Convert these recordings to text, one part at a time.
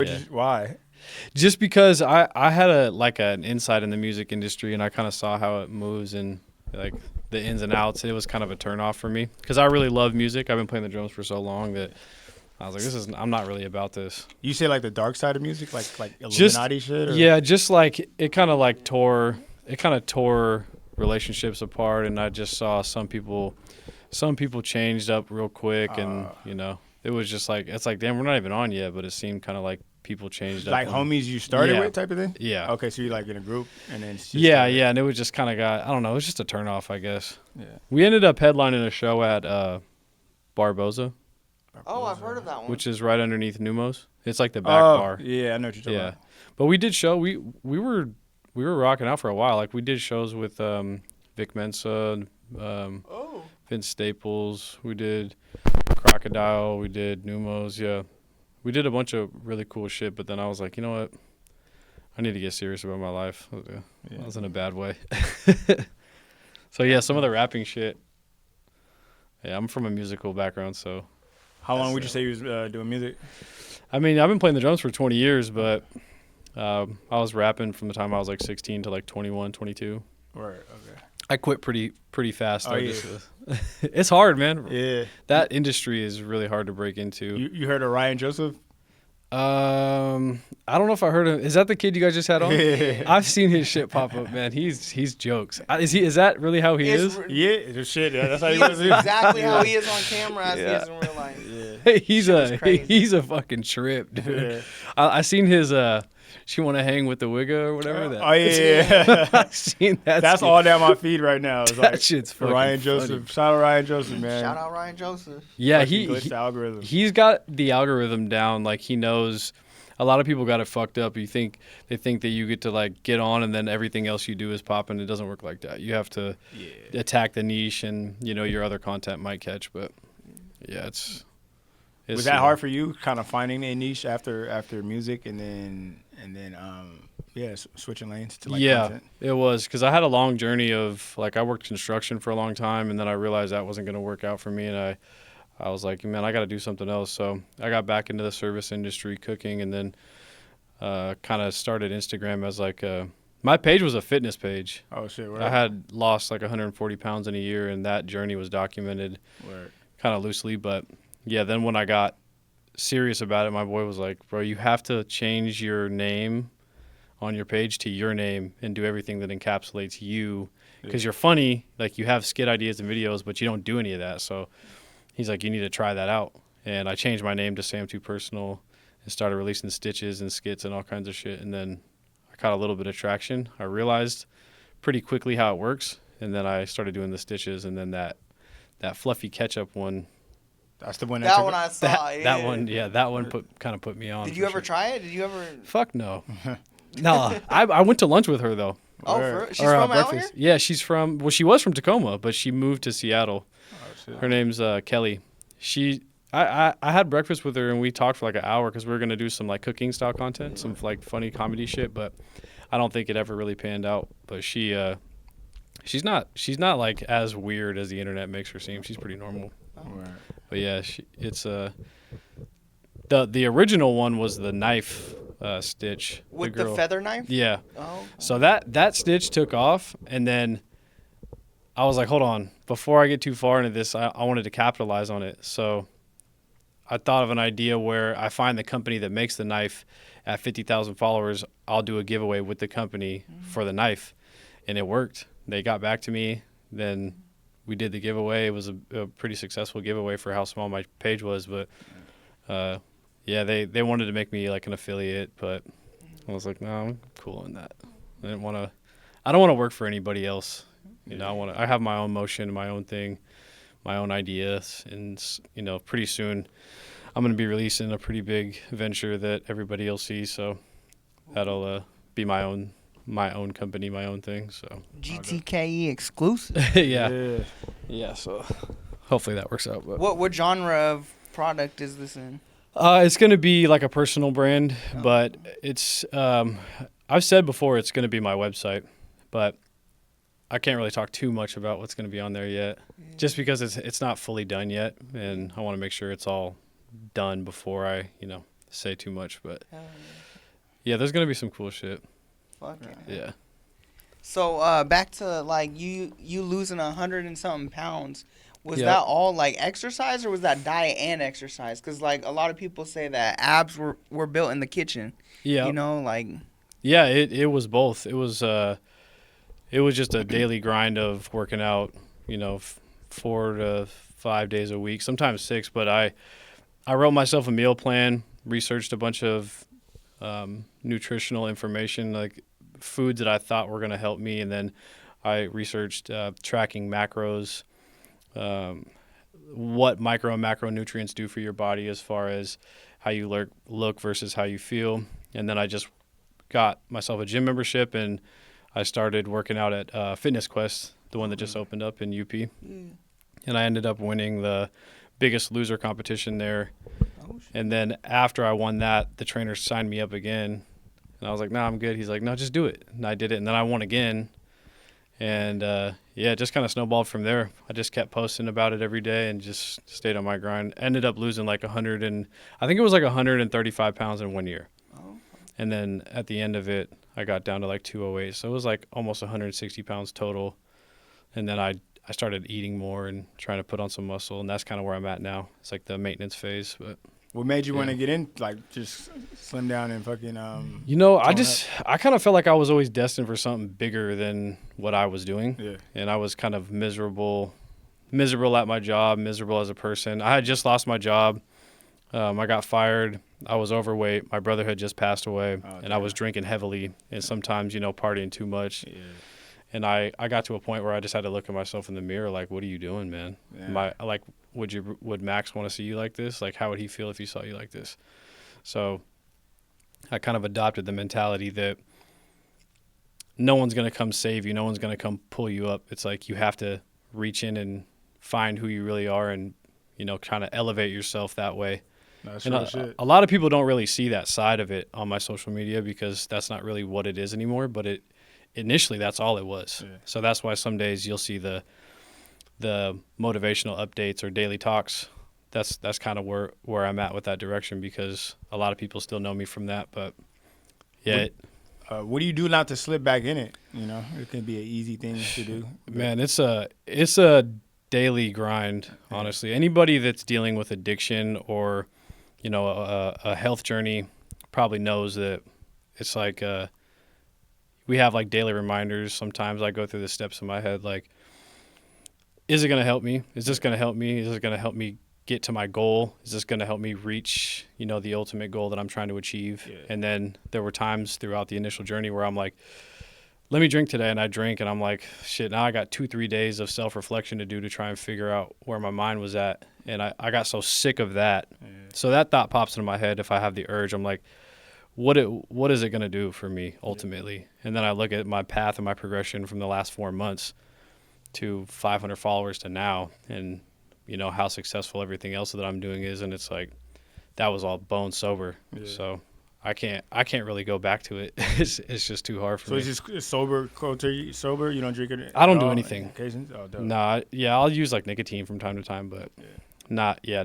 Yeah. Why? Just because I had an insight in the music industry, and I kind of saw how it moves and like the ins and outs. It was kind of a turnoff for me because I really love music. I've been playing the drums for so long that I was like, I'm not really about this. You say like the dark side of music, like Illuminati shit? Or? Yeah, just like it kind of like tore relationships apart, and I just saw some people changed up real quick, and it was just like it's like damn, we're not even on yet, but it seemed kind of like people changed up. Like homies you started with type of thing? Yeah. Okay, so you're like in a group and then yeah, and it was just kind of got, I don't know, it was just a turnoff, I guess. Yeah. We ended up headlining a show at Barboza. Oh, I've heard of that one. Which is right underneath Numos. It's like the back bar. Yeah, I know what you're talking about. But we did show we were rocking out for a while. Like we did shows with Vic Mensa, Vince Staples, we did Crocodile, we did Numos, yeah. We did a bunch of really cool shit, but then I was like, you know what? I need to get serious about my life. I was in a bad way. So, yeah, some of the rapping shit. Yeah, I'm from a musical background, so. How long would you say you was doing music? I mean, I've been playing the drums for 20 years, but I was rapping from the time I was like 16 to like 21, 22. Right, okay. I quit pretty fast. Oh, yeah. It's hard, man. Yeah. That industry is really hard to break into. You heard of Ryan Joseph? I don't know if I heard him. Is that the kid you guys just had on? Yeah. I've seen his shit pop up, man. He's jokes. Is that really how he is? Yeah, shit. That's how he That's was. exactly how he is on camera as he is in real life. Yeah. He's a fucking trip, dude. Yeah. I seen his She Want to Hang with the Wigga or whatever. Oh yeah. I've seen that. That's all down my feed right now. It's That like shit's fucking Ryan funny. Joseph. Shout out Ryan Joseph, man. Shout out Ryan Joseph. Yeah, Glitch the algorithm. he's got the algorithm down. Like he knows. A lot of people got it fucked up. They think that you get to like get on and then everything else you do is popping. It doesn't work like that. You have to attack the niche, and your other content might catch. But yeah, it's was that hard for you, kind of finding a niche after music and then switching lanes to like content? It was because I had a long journey of like I worked construction for a long time, and then I realized that wasn't going to work out for me, and I was like, man, I got to do something else. So I got back into the service industry, cooking, and then kind of started Instagram as like my page was a fitness page. Oh shit! I had lost like 140 pounds in a year, and that journey was documented kind of loosely. But yeah, then when I got serious about it, my boy was like, bro, you have to change your name on your page to your name and do everything that encapsulates you, because you're funny, like you have skit ideas and videos, but you don't do any of that. So he's like, you need to try that out. And I changed my name to Sam Too Personal and started releasing stitches and skits and all kinds of shit. And then I caught a little bit of traction. I realized pretty quickly how it works. And then I started doing the stitches, and then that fluffy ketchup one. That's the one. That one I saw. That one put me on. Did you ever try it? Did you ever? Fuck no. No, I went to lunch with her though. Oh, she's from out here? Yeah, she was from Tacoma, but she moved to Seattle. Her name's Kelly. I had breakfast with her, and we talked for like an hour because we were gonna do some like cooking style content, some like funny comedy shit. But I don't think it ever really panned out. But she's not like as weird as the internet makes her seem. She's pretty normal. Oh. Right. But yeah, it's the original one was the knife stitch with the feather knife. Yeah. Oh. So that stitch took off, and then I was like, hold on, before I get too far into this, I wanted to capitalize on it. So I thought of an idea where I find the company that makes the knife at 50,000 followers. I'll do a giveaway with the company for the knife. And it worked. They got back to me. Then we did the giveaway. It was a pretty successful giveaway for how small my page was. But, they wanted to make me like an affiliate. But I was like, no, I'm cool on that. I don't want to work for anybody else. I have my own motion, my own thing, my own ideas, and pretty soon I'm going to be releasing a pretty big venture that everybody will see. So that'll be my own company, my own thing. So GTKE exclusive. yeah. So hopefully that works out. But what genre of product is this in? It's going to be like a personal brand, but it's I've said before it's going to be my website, but I can't really talk too much about what's going to be on there yet, just because it's not fully done yet, and I want to make sure it's all done before I say too much, but Hell yeah, there's gonna be some cool shit. Fuck it. Yeah. So back to like you losing 100 and something pounds. Was Yep. that all like exercise or was that diet and exercise? Because like a lot of people say that abs were built in the kitchen. Yeah. You know, like. Yeah, it was both. It was just a daily grind of working out, 4 to 5 days a week, sometimes 6. But I wrote myself a meal plan, researched a bunch of nutritional information, like foods that I thought were going to help me, and then I researched tracking macros, what micro and macronutrients do for your body as far as how you look versus how you feel, and then I just got myself a gym membership, and I started working out at Fitness Quest, the one that just opened up in UP, and I ended up winning the Biggest Loser competition there. And then after I won that, the trainer signed me up again. And I was like, nah, I'm good. He's like, no, just do it. And I did it. And then I won again. And, it just kind of snowballed from there. I just kept posting about it every day and just stayed on my grind. Ended up losing like 135 pounds in 1 year. And then at the end of it, I got down to like 208. So it was like almost 160 pounds total. And then I started eating more and trying to put on some muscle. And that's kind of where I'm at now. It's like the maintenance phase. But what made you want to get in, like, just slim down and fucking I kind of felt like I was always destined for something bigger than what I was doing. Yeah. And I was kind of miserable at my job, miserable as a person. I had just lost my job. I got fired. I was overweight. My brother had just passed away, and I was drinking heavily and sometimes, partying too much. Yeah. And I got to a point where I just had to look at myself in the mirror, like, what are you doing, man? Yeah. Would Max want to see you like this? Like, how would he feel if he saw you like this? So I kind of adopted the mentality that no one's going to come save you. No one's going to come pull you up. It's like you have to reach in and find who you really are and, kind of elevate yourself that way. That's and shit. A lot of people don't really see that side of it on my social media because that's not really what it is anymore, but initially that's all it was. Yeah. So that's why some days you'll see the motivational updates or daily talks. That's kind of where I'm at with that direction because a lot of people still know me from that. But yeah. What do you do not to slip back in it? It can be an easy thing to do. Man, it's a daily grind, honestly. Anybody that's dealing with addiction or, a health journey probably knows that it's like we have like daily reminders. Sometimes I go through the steps in my head like, is it going to help me? Is this going to help me? Is this going to help me get to my goal? Is this going to help me reach, the ultimate goal that I'm trying to achieve? Yeah. And then there were times throughout the initial journey where I'm like, let me drink today. And I drink and I'm like, shit, now I got 2-3 days of self-reflection to do to try and figure out where my mind was at. And I got so sick of that. Yeah. So that thought pops into my head. If I have the urge, I'm like, what is it going to do for me ultimately? Yeah. And then I look at my path and my progression from the last 4 months to 500 followers to now, and how successful everything else that I'm doing is, and it's like that was all bone sober. Yeah. So I can't really go back to it. It's just too hard for me. So it's just sober. Sober. You don't drink it. I don't do anything. Occasions. Oh, dope. Nah. Yeah, I'll use like nicotine from time to time, but not. Yeah,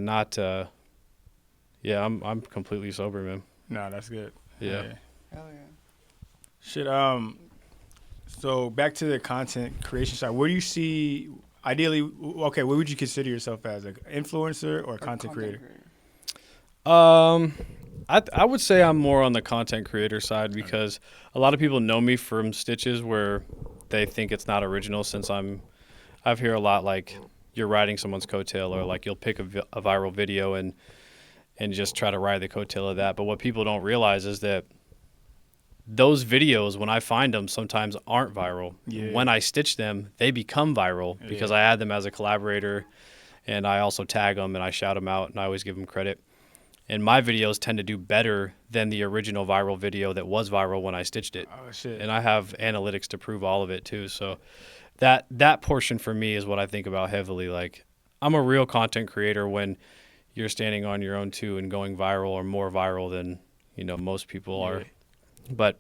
I'm completely sober, man. Nah, that's good. Yeah. Hell yeah. Shit. So back to the content creation side. Where do you see, ideally, what would you consider yourself as, an influencer or a content creator? I would say I'm more on the content creator side because a lot of people know me from Stitches where they think it's not original since I've heard a lot like you're riding someone's coattail or like you'll pick a viral video and just try to ride the coattail of that. But what people don't realize is that those videos, when I find them, sometimes aren't viral. Yeah. When I stitch them, they become viral because I add them as a collaborator, and I also tag them and I shout them out, and I always give them credit. And my videos tend to do better than the original viral video that was viral when I stitched it. Oh, shit. And I have analytics to prove all of it too. So that portion for me is what I think about heavily. Like, I'm a real content creator when you're standing on your own too and going viral or more viral than most people are. But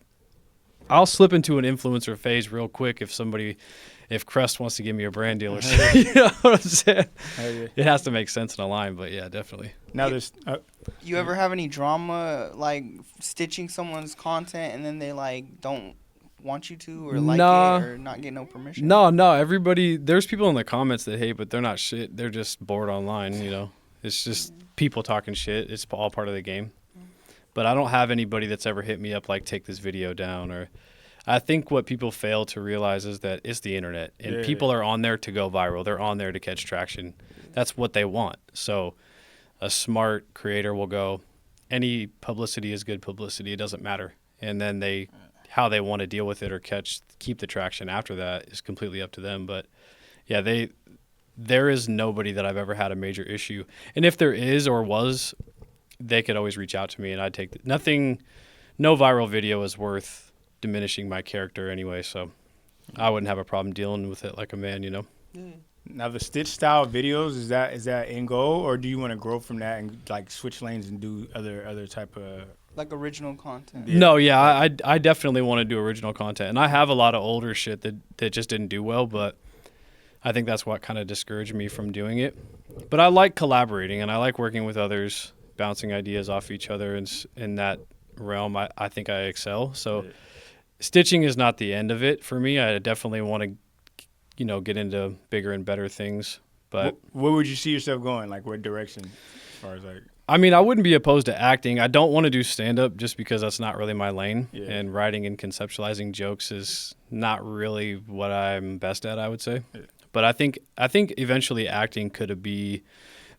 I'll slip into an influencer phase real quick if Crest wants to give me a brand deal or something. You know what I'm saying? Yeah. It has to make sense in a line, but yeah, definitely. Now there's. You ever have any drama like stitching someone's content and then they like don't want you to or like Nah. it or not get no permission? No, everybody, there's people in the comments that hate, but they're not shit. They're just bored online, you know. It's just people talking shit. It's all part of the game. But I don't have anybody that's ever hit me up like, take this video down. Or I think what people fail to realize is that it's the internet. And people are on there to go viral. They're on there to catch traction. That's what they want. So a smart creator will go, any publicity is good publicity. It doesn't matter. And then how they want to deal with it or keep the traction after that is completely up to them. But yeah, there is nobody that I've ever had a major issue. And if there is or was, they could always reach out to me and I'd take nothing. No viral video is worth diminishing my character anyway. So I wouldn't have a problem dealing with it like a man, you know? Now the Stitch style videos, is that in goal, or do you want to grow from that and like switch lanes and do other type of Like original content. Yeah. No, yeah, I definitely want to do original content. And I have a lot of older shit that just didn't do well, but I think that's what kind of discouraged me from doing it. But I like collaborating and I like working with others, bouncing ideas off each other. And in that realm, I think I excel. So stitching is not the end of it for me. I definitely want to, get into bigger and better things. But where would you see yourself going? Like what direction as far as like? I mean, I wouldn't be opposed to acting. I don't want to do stand-up just because that's not really my lane. Yeah. And writing and conceptualizing jokes is not really what I'm best at, I would say. Yeah. But I think eventually acting could be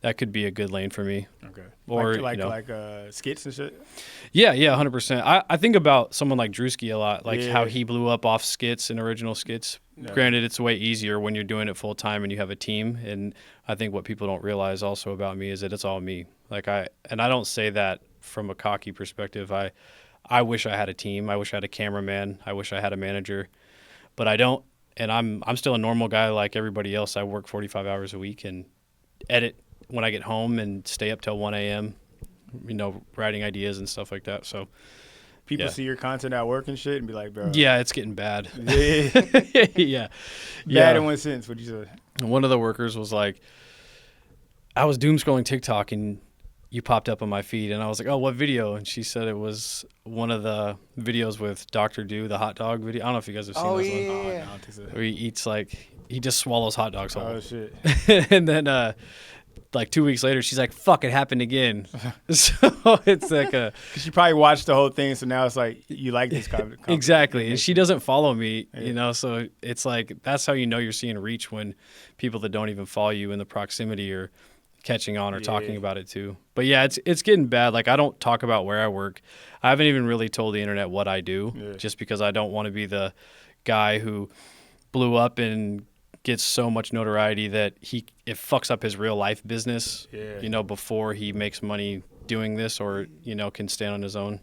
a good lane for me. Okay. Or like skits and shit. Yeah, 100%. I think about someone like Drewski a lot, like how he blew up off skits and original skits. Yeah. Granted, it's way easier when you're doing it full time and you have a team. And I think what people don't realize also about me is that it's all me. I don't say that from a cocky perspective. I wish I had a team. I wish I had a cameraman. I wish I had a manager, but I don't. And I'm still a normal guy like everybody else. I work 45 hours a week and edit when I get home and stay up till 1 a.m., writing ideas and stuff like that. So people see your content at work and shit and be like, bro. Yeah, it's getting bad. Yeah. Bad in what sense? What'd you say? One of the workers was like, I was doom scrolling TikTok and you popped up on my feed. And I was like, oh, what video? And she said it was one of the videos with Dr. Do, the hot dog video. I don't know if you guys have seen this one. Oh, yeah. Where he eats he just swallows hot dogs whole. Oh, shit. And then, 2 weeks later, she's like, fuck, it happened again. So it's like a... She probably watched the whole thing, so now it's like, you like this kind of... Exactly. And she doesn't follow me, so it's like, that's how you know you're seeing reach when people that don't even follow you in the proximity are catching on or talking about it too. But yeah, it's getting bad. I don't talk about where I work. I haven't even really told the internet what I do just because I don't want to be the guy who blew up and gets so much notoriety that it fucks up his real life business, before he makes money doing this or, can stand on his own.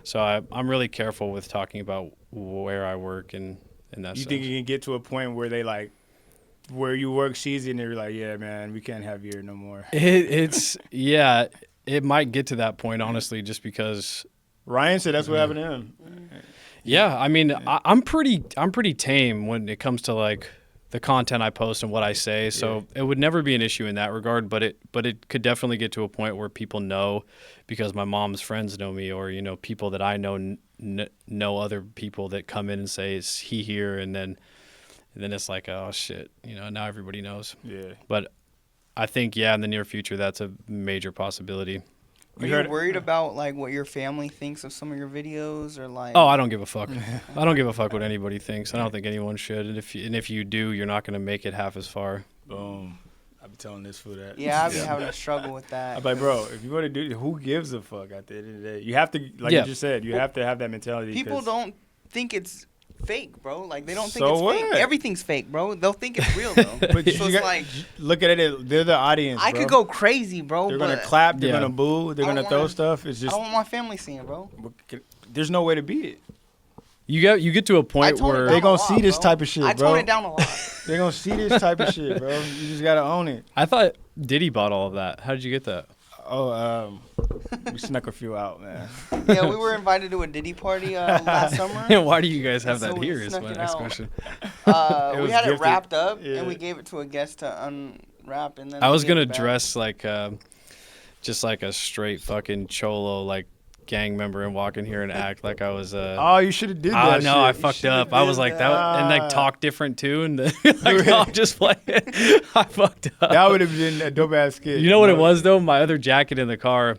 So I'm really careful with talking about where I work and that. You think you can get to a point where they where you work sees it and they're like, yeah, man, we can't have you here no more. It might get to that point, honestly, just because Ryan said that's what happened to him. Yeah. I mean, I'm pretty tame when it comes to the content I post and what I say. So it would never be an issue in that regard, but it could definitely get to a point where people know because my mom's friends know me or, people that I know know other people that come in and say, is he here? And then it's like, oh shit, now everybody knows. Yeah. But I think, in the near future, that's a major possibility. Are you worried about what your family thinks of some of your videos or Oh, I don't give a fuck. I don't give a fuck what anybody thinks. I don't think anyone should. And if you do, you're not going to make it half as far. Boom. I've been telling this fool that. Yeah, I've been having a struggle with that. I'm like, bro, if you want to do it, who gives a fuck at the end of the day? You have to, you just said, you have to have that mentality. People don't think it's fake, bro. They don't think it's fake. Everything's fake, bro. They'll think it's real, though. But so it's look at it. They're the audience, bro. I could go crazy, bro. They're going to clap. They're going to boo. They're going to throw stuff. It's just... I don't want my family seeing it, bro. There's no way to beat it. You get to a point where... They're going to see this type of shit, bro. I tone it down a lot. They're going to see this type of shit, bro. You just got to own it. I thought Diddy bought all of that. How did you get that? We snuck a few out, man. Yeah, we were invited to a Diddy party last summer. Why do you guys have So that we here? Is snuck my it next out. question. It We was had it gifted. wrapped up, Yeah. and we gave it to a guest to unwrap, and then I they was gave gonna it back. dress like just like a straight fucking cholo, like gang member, and walk in here and act like I was Oh, you should have did Oh that. no, I shit. You fucked shoulda up. I was did like that, and like Ah. talk different too, and like no, I'm just playing. I fucked up. That would have been a dope ass skit. You know what it was though? My other jacket in the car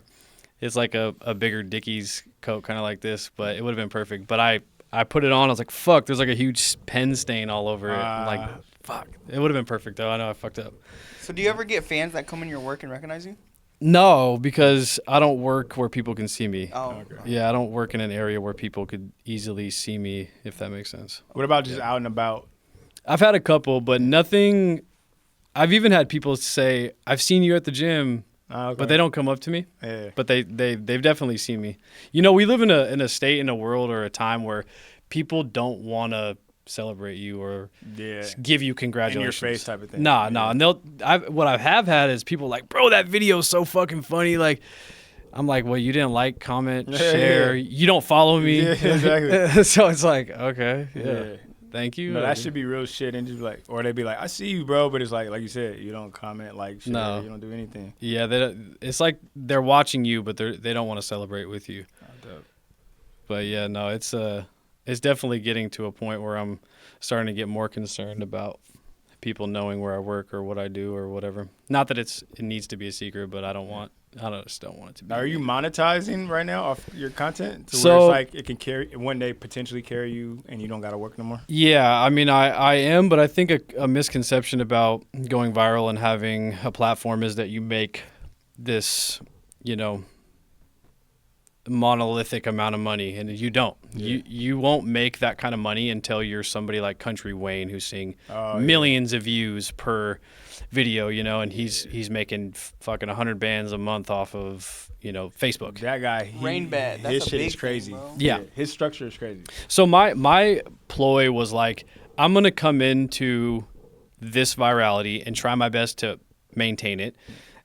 is like a bigger Dickies coat, kind of like this, but it would have been perfect. But I put it on. I was like, fuck. There's like a huge pen stain all over it. I'm like, fuck. It would have been perfect though. I know I fucked up. So do you ever get fans that come in your work and recognize you? No, because I don't work where people can see me. Oh, Okay. Yeah, I don't work in an area where people could easily see me, if that makes sense. What about just out and about? I've had a couple, but nothing. I've even had people say, "I've seen you at the gym," Okay. but they don't come up to me. Yeah. But they've definitely seen me. You know, we live in a state, in a world, or a time where people don't want to celebrate you or Yeah. give you In congratulations. your face type of thing. Nah, Yeah. nah. And what I have had is people like, bro, that video is so fucking funny. Like, I'm like, well, you didn't like, comment, Yeah, share. yeah. You don't follow me. Yeah, exactly. So it's like, okay, yeah. Yeah. Thank you. No, that should be real shit, and just be like, or they'd be like, "I see you, bro," but it's like you said, you don't comment, like, shit, No. you don't do anything. Yeah, it's like they're watching you, but they don't want to celebrate with you. But yeah, no, it's definitely getting to a point where I'm starting to get more concerned about people knowing where I work or what I do or whatever. Not that it needs to be a secret, but I just don't want it to be. Now, are you monetizing right now off your content? To where So- it's like it can one day potentially carry you, and you don't gotta work no more. Yeah, I mean, I am, but I think a misconception about going viral and having a platform is that you make this, monolithic amount of money, and you don't. Yeah. You won't make that kind of money until you're somebody like Country Wayne, who's seeing Oh, millions of views per video, and he's making fucking 100 bands a month off of Facebook. That guy, Rain Bat, that's his a shit big is crazy. thing, bro. Yeah. His structure is crazy. So my ploy was like, I'm gonna come into this virality and try my best to maintain it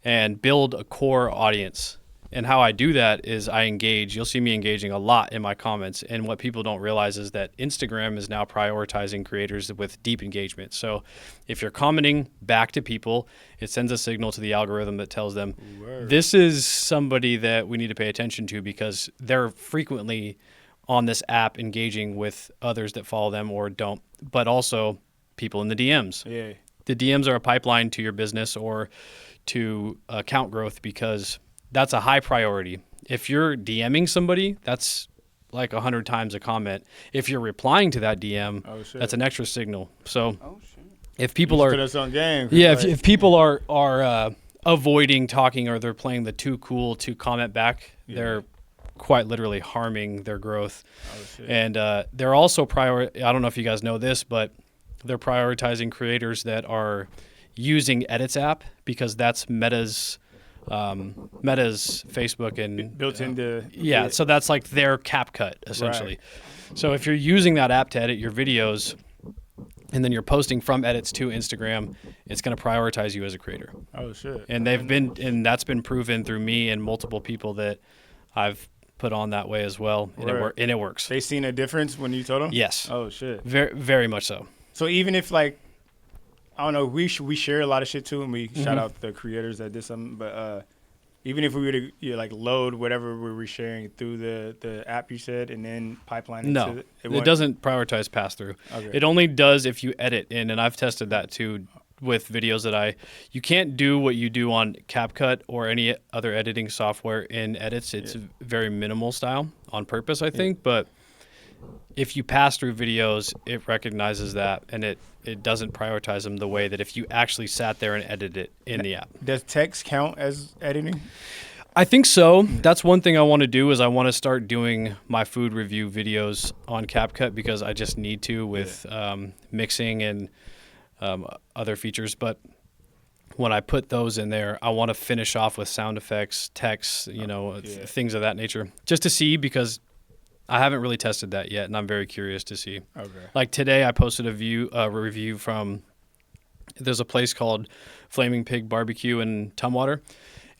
and build a core audience. And how I do that is I engage. You'll see me engaging a lot in my comments. And what people don't realize is that Instagram is now prioritizing creators with deep engagement. So if you're commenting back to people, it sends a signal to the algorithm that tells them, Word. this is somebody that we need to pay attention to because they're frequently on this app engaging with others that follow them or don't, but also people in the DMs. Yeah. The DMs are a pipeline to your business or to account growth because that's a high priority. If you're DMing somebody, that's like 100 times a comment. If you're replying to that DM, Oh shit. that's an extra signal. So Oh shit. if people You are put us on game. yeah, Like, if people are avoiding talking or they're playing the too cool to comment back, Yeah. they're quite literally harming their growth. oh, shit. And they're also I don't know if you guys know this, but they're prioritizing creators that are using Edits app because that's Meta's Facebook and built into yeah, so that's like their cap cut essentially. So if you're using that app to edit your videos and then you're posting from edits to Instagram, it's going to prioritize you as a creator. Oh shit. And that's been proven through me and multiple people that I've put on that way as well, and Word. it works. They seen a difference when you told them? Yes. Oh shit. Very very much so. So even if like, I don't know, we share a lot of shit too, and we Mm-hmm. shout out the creators that did something. But even if we were to like load whatever we were sharing through the app you said, and then pipeline No, into it won't- doesn't prioritize pass through. Okay. It only does if you edit in, and I've tested that too with videos that you can't do what you do on CapCut or any other editing software in edits. It's very minimal style on purpose, I think. But if you pass through videos, it recognizes that, and it doesn't prioritize them the way that if you actually sat there and edited it in the app. Does text count as editing? I think so. That's one thing I want to do is I want to start doing my food review videos on CapCut because I just need to with mixing and other features. But when I put those in there, I want to finish off with sound effects, text, things of that nature, just to see because I haven't really tested that yet, and I'm very curious to see. Okay. Like today, I posted a review from. There's a place called Flaming Pig Barbecue in Tumwater.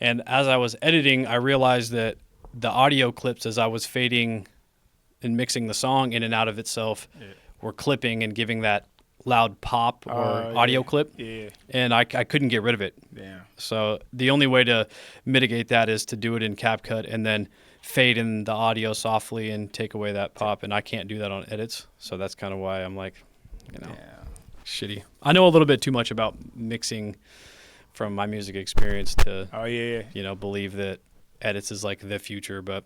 And as I was editing, I realized that the audio clips as I was fading and mixing the song in and out of itself were clipping and giving that loud pop or audio clip. Yeah. And I couldn't get rid of it. Damn. So the only way to mitigate that is to do it in CapCut and then fade in the audio softly and take away that pop. And I can't do that on edits. So that's kind of why I'm like, shitty. I know a little bit too much about mixing from my music experience to, believe that edits is like the future, but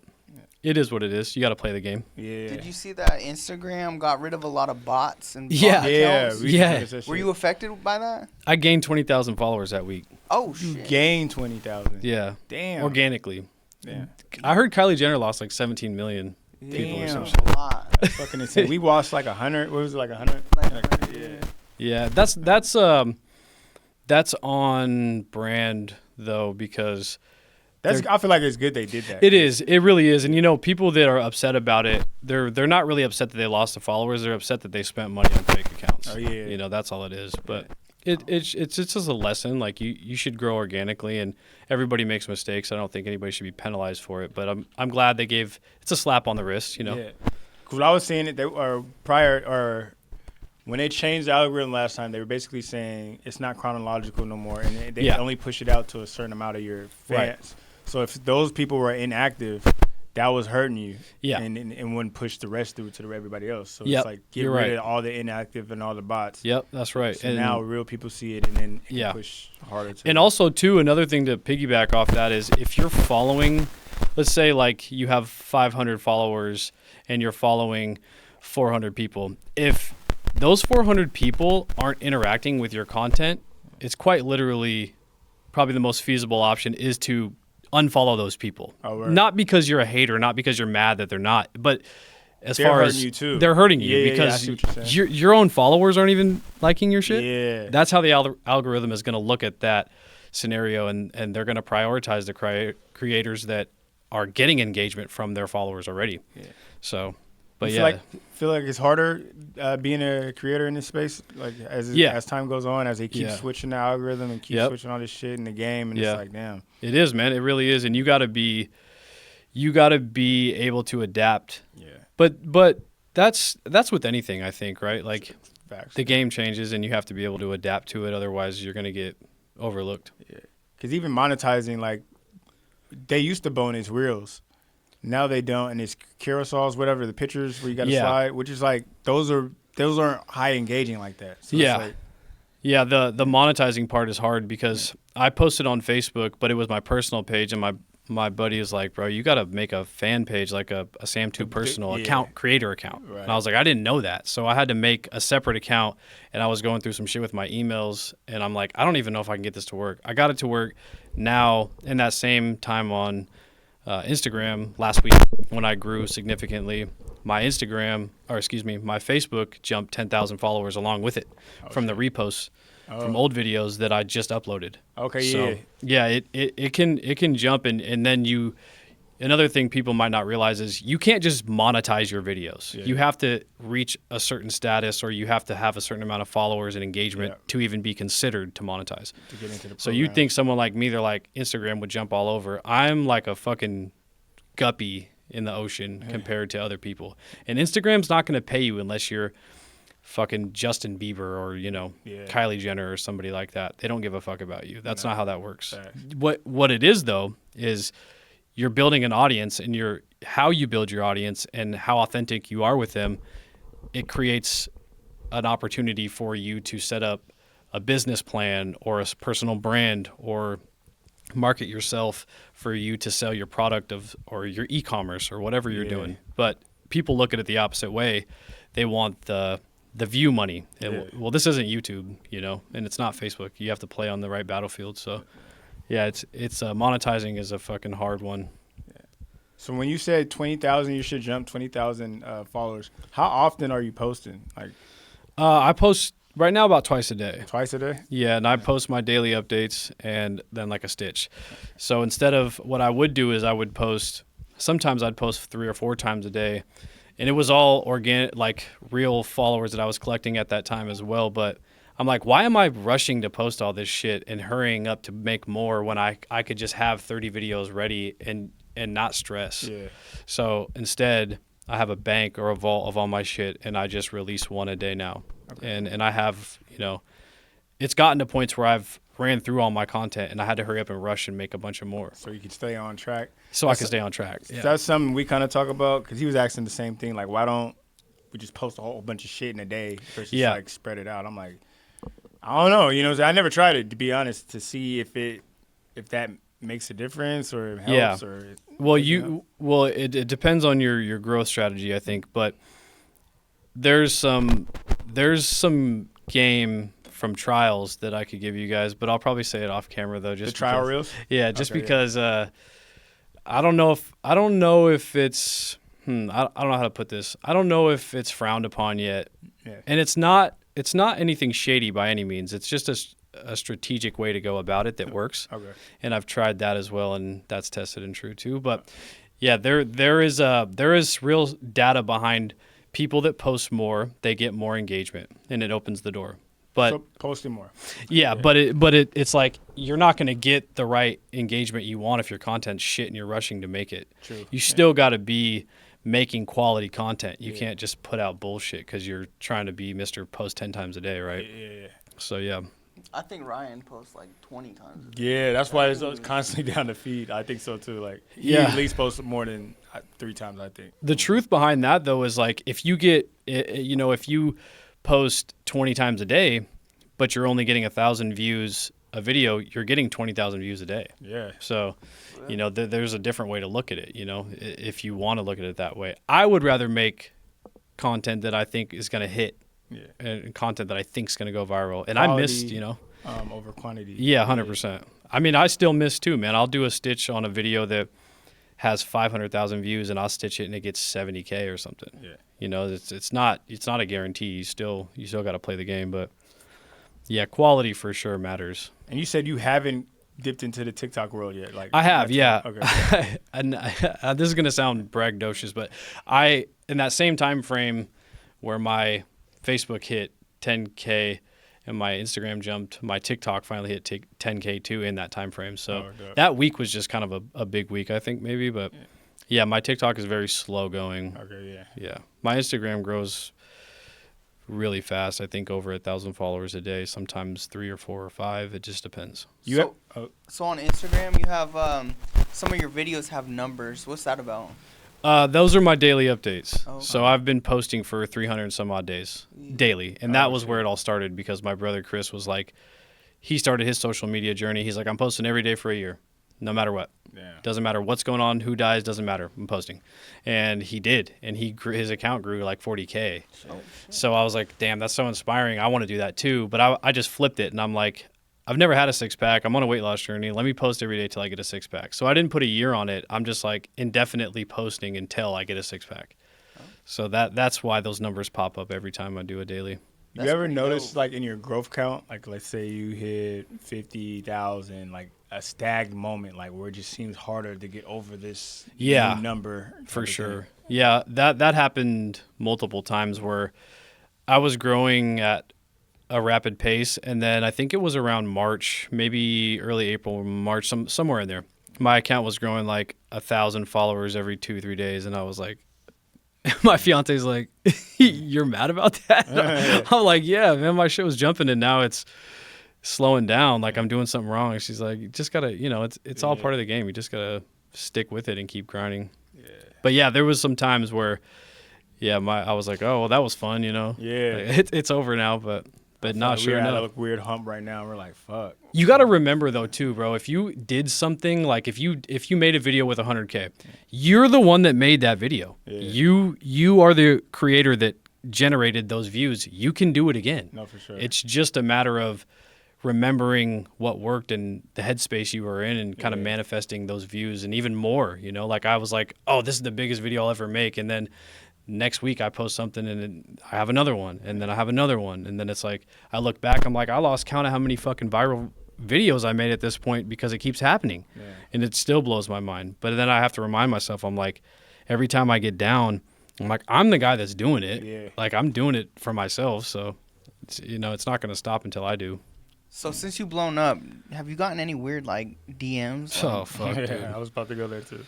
it is what it is. You got to play the game. Yeah. Did you see that Instagram got rid of a lot of bots and Yeah. bot accounts? Yeah. Were you affected by that? I gained 20,000 followers that week. Oh, You shit. gained 20,000. Yeah. Damn. Organically. Yeah. I heard Kylie Jenner lost like 17 million people or Damn. something. A lot. That's fucking insane. We lost like 100. What was it, like 100? Yeah. Yeah, that's on brand though, because I feel like it's good they did that. it is. It really is. And people that are upset about it, they're not really upset that they lost the followers. They're upset that they spent money on fake accounts. Oh yeah. That's all it is. But it's just a lesson. Like you should grow organically, and everybody makes mistakes. I don't think anybody should be penalized for it. But I'm glad it's a slap on the wrist. Yeah. Because I was seeing it, when they changed the algorithm last time, they were basically saying it's not chronological no more, and they only push it out to a certain amount of your fans. Right. So if those people were inactive, that was hurting you. Yeah. And wouldn't push the rest through to everybody else. So Yep. it's like get You're rid right. of all the inactive and all the bots. Yep, that's right. So and now real people see it, and then it Yeah. can push harder. And also, too, another thing to piggyback off that is if you're following, let's say like you have 500 followers and you're following 400 people. If those 400 people aren't interacting with your content, it's quite literally probably the most feasible option is to unfollow those people. Oh, right. Not because you're a hater, not because you're mad that they're not, but as They're far hurting as you too. they're hurting you Yeah, I because see what you're saying. your own followers aren't even liking your shit. Yeah. That's how the algorithm is going to look at that scenario, and they're going to prioritize the creators that are getting engagement from their followers already. Yeah. So, but You feel like it's harder being a creator in this space, like as time goes on, as they keep switching the algorithm and keep switching all this shit in the game, and it's like, damn. It is, man. It really is, and you got to be able to adapt. Yeah. But that's with anything, I think, right? Like Facts. the game changes, and you have to be able to adapt to it. Otherwise, you're going to get overlooked. Yeah. Because even monetizing, like they used to bonus reels. Now they don't, and it's carousels, whatever, the pictures where you got to slide, which is like those aren't high engaging like that. So yeah, it's like, yeah. The monetizing part is hard because I posted on Facebook, but it was my personal page, and my buddy is like, bro, you got to make a fan page, like a Sam2 personal account, creator account. Right. And I was like, I didn't know that, so I had to make a separate account, and I was going through some shit with my emails, and I'm like, I don't even know if I can get this to work. I got it to work now. In that same time on Instagram last week when I grew significantly, my Facebook jumped 10,000 followers along with it from the reposts from old videos that I just uploaded. Okay, so, it can jump, and then another thing people might not realize is you can't just monetize your videos. Yeah. You have to reach a certain status, or you have to have a certain amount of followers and engagement to even be considered to monetize. To get into the program. So you'd think someone like me, they're like, Instagram would jump all over. I'm like a fucking guppy in the ocean compared to other people. And Instagram's not going to pay you unless you're fucking Justin Bieber or, Kylie Jenner or somebody like that. They don't give a fuck about you. That's not how that works. What it is, though, is you're building an audience, and how you build your audience and how authentic you are with them, it creates an opportunity for you to set up a business plan or a personal brand or market yourself for you to sell your product or your e-commerce or whatever you're doing. But people look at it the opposite way. They want the view money. Well, this isn't YouTube, and it's not Facebook. You have to play on the right battlefield. So yeah, it's monetizing is a fucking hard one. Yeah. So when you said 20,000, you should jump 20,000 followers. How often are you posting? Like, I post right now about twice a day. Twice a day? Yeah, and I post my daily updates and then like a stitch. So instead of what I would do is sometimes I'd post 3 or 4 times a day, and it was all organic, like real followers that I was collecting at that time as well. But I'm like, why am I rushing to post all this shit and hurrying up to make more when I could just have 30 videos ready and not stress? Yeah. So instead, I have a bank or a vault of all my shit, and I just release one a day now. Okay. And I have, it's gotten to points where I've ran through all my content, and I had to hurry up and rush and make a bunch of more. So you could stay on track. I can stay on track. Yeah. That's something we kind of talk about, because he was asking the same thing. Like, why don't we just post a whole bunch of shit in a day versus like spread it out? I'm like, I don't know. I never tried it, to be honest, to see if that makes a difference or it helps. Yeah. Or it depends on your growth strategy, I think. But there's some game from trials that I could give you guys, but I'll probably say it off camera though. Just the trial reels. Yeah, just because I don't know if it's I don't know how to put this. I don't know if it's frowned upon yet, and it's not anything shady by any means. It's just a strategic way to go about it that works. Okay. And I've tried that as well, and that's tested and true too. But yeah, there is real data behind people that post more. They get more engagement, and it opens the door. But so posting more. Yeah, but it's like you're not going to get the right engagement you want if your content's shit and you're rushing to make it. True. You still got to be making quality content. You can't just put out bullshit because you're trying to be Mr. Post 10 times a day, right? Yeah. So, yeah. I think Ryan posts like 20 times a day. Yeah, that's why it's constantly down the feed. I think so too. Like, he at least posts more than 3 times, I think. The truth behind that, though, is like if you get, if you post 20 times a day, but you're only getting 1,000 views a video, you're getting 20,000 views a day. Yeah. So, there's a different way to look at it, if you want to look at it that way. I would rather make content that I think is going to hit and content that I think is going to go viral. And quality, I missed, over quantity. Yeah, 100%. I mean, I still miss too, man. I'll do a stitch on a video that has 500,000 views and I'll stitch it and it gets 70K or something. Yeah. It's not a guarantee. You still got to play the game, but yeah, quality for sure matters. And you said you haven't dipped into the TikTok world yet. Like I have, yeah. Okay. And this is going to sound braggadocious, but in that same time frame where my Facebook hit 10K and my Instagram jumped, my TikTok finally hit 10K too in that time frame. So that week was just kind of a big week, I think, maybe. But yeah, my TikTok is very slow going. Okay, yeah. Yeah. My Instagram grows really fast. I think over 1,000 followers a day, sometimes 3 or 4 or 5. It just depends. So on Instagram, you have some of your videos have numbers. What's that about? Those are my daily updates. Oh, okay. So I've been posting for 300 and some odd days daily. And that was where it all started because my brother Chris was like, he started his social media journey. He's like, I'm posting every day for a year, no matter what. Yeah. Doesn't matter what's going on, who dies, doesn't matter. I'm posting. And he did. And his account grew like 40K. So I was like, damn, that's so inspiring. I want to do that too. But I just flipped it. And I'm like, I've never had a 6-pack. I'm on a weight loss journey. Let me post every day till I get a 6-pack. So I didn't put a year on it. I'm just like indefinitely posting until I get a 6-pack. So that's why those numbers pop up every time I do a daily. You ever notice like in your growth count, like let's say you hit 50,000, like a stagnant moment, like where it just seems harder to get over this new number? For sure. Yeah, that happened multiple times where I was growing at a rapid pace, and then I think it was around March, maybe early April, March, somewhere in there. My account was growing like 1,000 followers every 2-3 days, and I was like, my fiance's like, you're mad about that? I'm like, yeah, man, my shit was jumping, and now it's slowing down. Like I'm doing something wrong. And she's like, you just gotta, it's all part of the game. You just gotta stick with it and keep grinding. Yeah. But yeah, there was some times where, I was like, oh, well, that was fun, Yeah. Like, it's over now, but not sure enough. We're at a weird hump right now. We're like, fuck. You got to remember though too, bro. If you did something like if you made a video with 100K, you're the one that made that video. Yeah. You are the creator that generated those views. You can do it again. No, for sure. It's just a matter of remembering what worked and the headspace you were in and kind of manifesting those views and even more. Like I was like, oh, this is the biggest video I'll ever make, and then next week I post something and I have another one, and then I have another one, and then it's like I look back, I'm like, I lost count of how many fucking viral videos I made at this point because it keeps happening, and it still blows my mind. But then I have to remind myself, I'm like, every time I get down, I'm like, I'm the guy that's doing it. Like I'm doing it for myself, so it's not going to stop until I do. So since you've blown up, have you gotten any weird like DMs? Oh fuck, dude. Yeah, I was about to go there too.